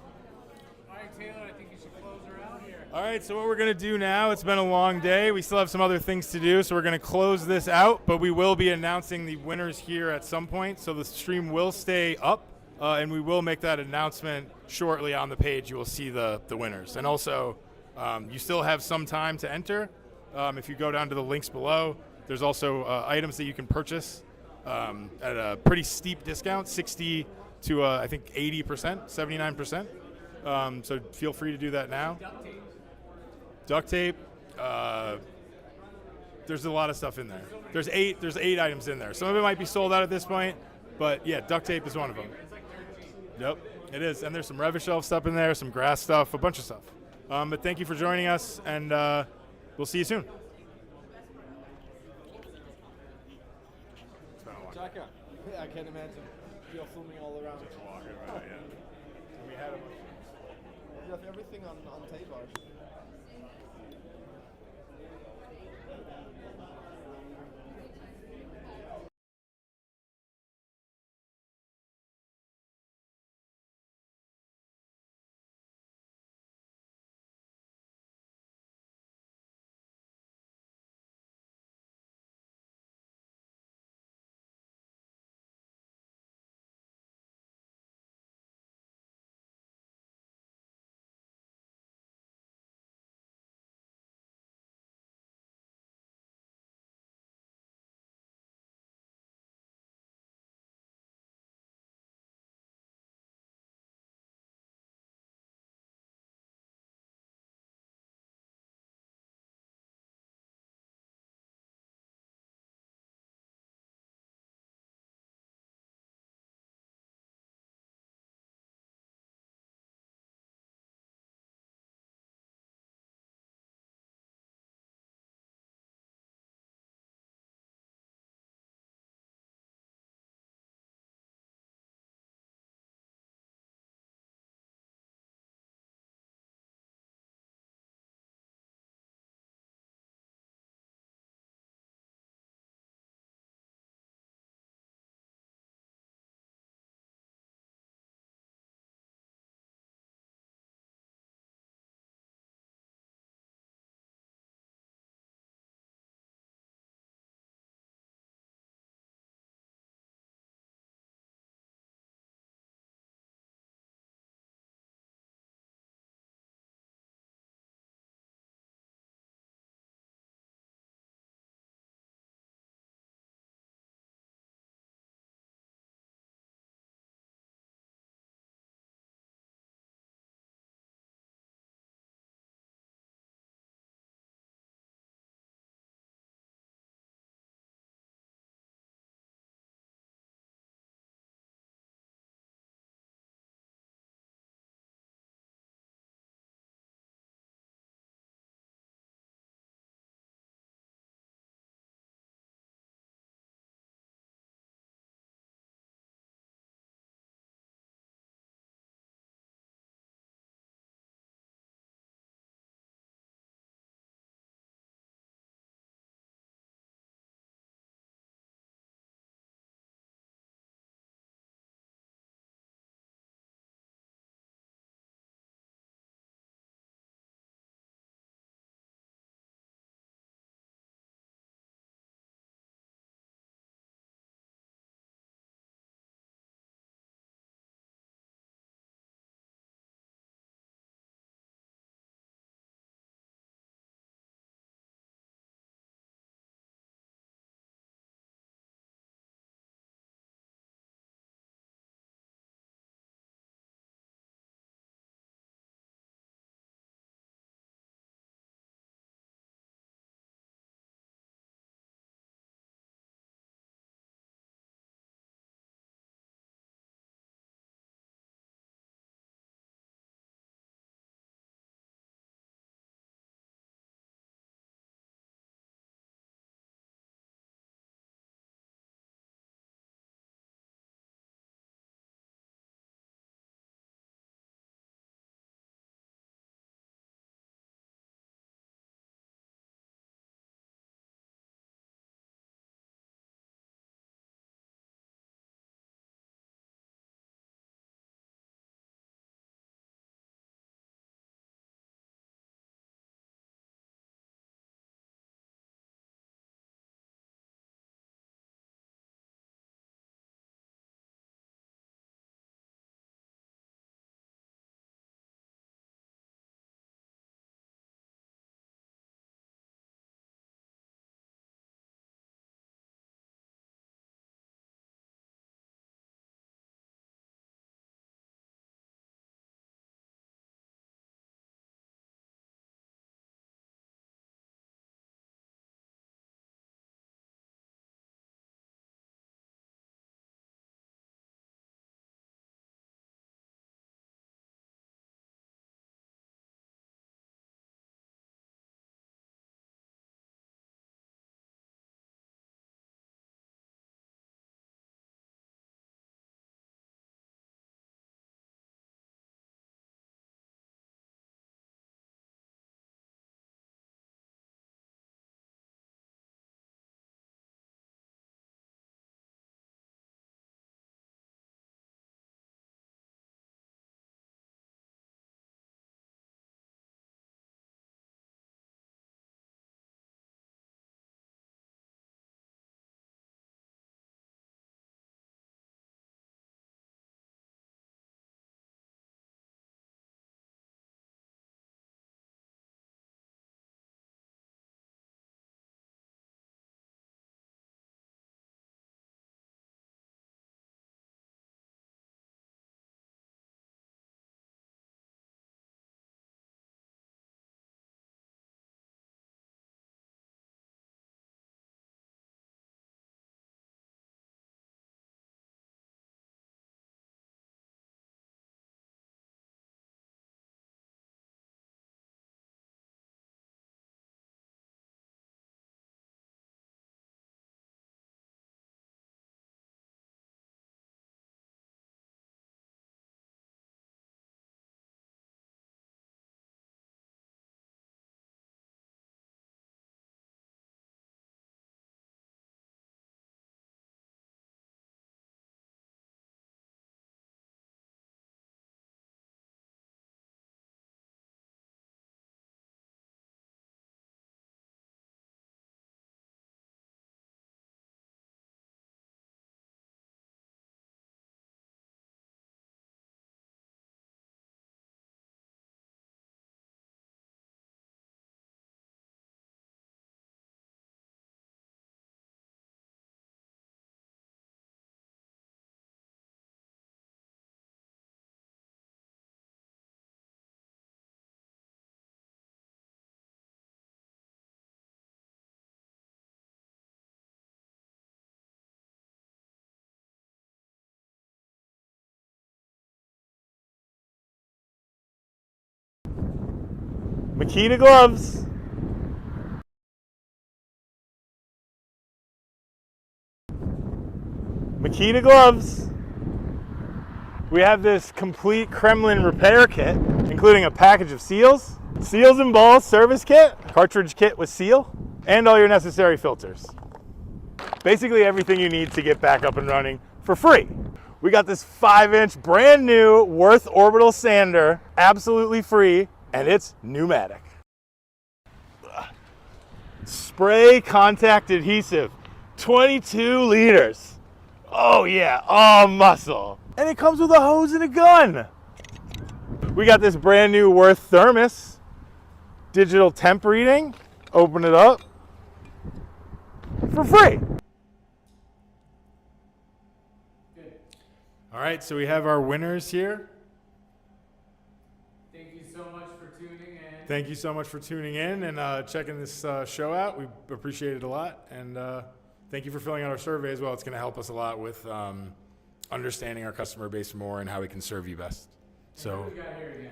All right, Taylor, I think you should close her out here. All right, so what we're going to do now, it's been a long day. We still have some other things to do, so we're going to close this out, but we will be announcing the winners here at some point, so the stream will stay up. And we will make that announcement shortly on the page. You will see the winners. And also, you still have some time to enter. If you go down to the links below, there's also items that you can purchase at a pretty steep discount, 60 to I think 80%, 79%. So feel free to do that now. Duct tape. There's a lot of stuff in there. There's eight items in there. Some of it might be sold out at this point, but yeah, duct tape is one of them. Yep, it is. And there's some Revishelf stuff in there, some grass stuff, a bunch of stuff. But thank you for joining us, and we'll see you soon. Chaka, I can imagine. You're filming all around. Just walking around, yeah. And we had You have everything on tape bars. Makita gloves. Makita gloves. We have this complete Kremlin repair kit, including a package of seals, seals and balls service kit, cartridge kit with seal, and all your necessary filters. Basically everything you need to get back up and running for free. We got this 5-inch brand new Wurth orbital sander, absolutely free, and it's pneumatic. Spray contact adhesive, 22 liters. Oh yeah, all muscle. And it comes with a hose and a gun. We got this brand new Wurth thermos, digital temp reading, open it up, for free. All right, so we have our winners here. Thank you so much for tuning in. Thank you so much for tuning in and checking this show out. We appreciate it a lot. And thank you for filling out our survey as well. It's going to help us a lot with understanding our customer base more and how we can serve you best. So, What do we got here again?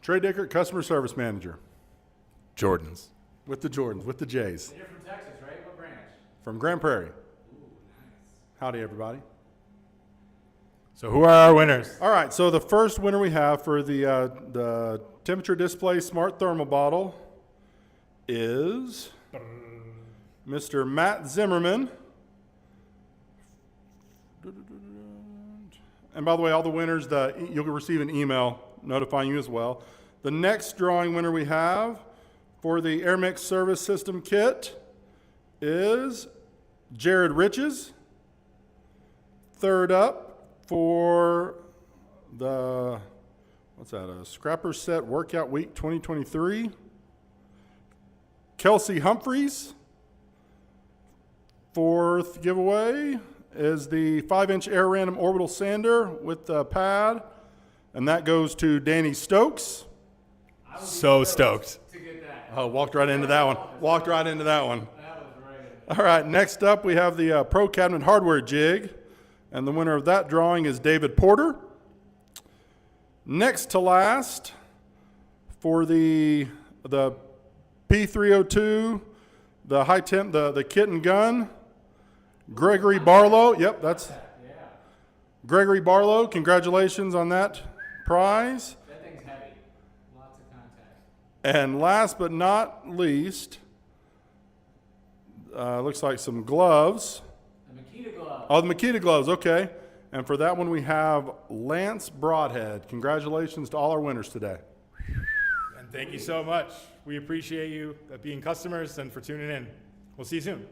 Trey Dickert, Customer Service Manager. Jordans. With the Jordans, with the J's. And you're from Texas, right? What branch? From Grand Prairie. Ooh, nice. Howdy, everybody. So who are our winners? All right, so the first winner we have for the temperature display smart thermal bottle is Mr. Matt Zimmerman. And by the way, all the winners, you'll receive an email notifying you as well. The next drawing winner we have for the Air Mix Service System Kit is Jared Riches. Third up for the, what's that, a Scrapper Set Workout Week 2023, Kelsey Humphreys. Fourth giveaway is the 5-inch Air Random Orbital Sander with the pad, and that goes to Danny Stokes. So stoked. To get that. Oh, walked right into that one. Walked right into that one. That was right. All right, next up we have the Pro Cabinet Hardware Jig, and the winner of that drawing is David Porter. Next to last for the P302, the high temp, the kit and gun, Gregory Barlow. Yep, that's Gregory Barlow. Congratulations on that prize. That thing's heavy. Lots of contact. And last but not least, looks like some gloves. The Makita gloves. Oh, the Makita gloves, okay. And for that one, we have Lance Broadhead. Congratulations to all our winners today. And thank you so much. We appreciate you being customers and for tuning in. We'll see you soon.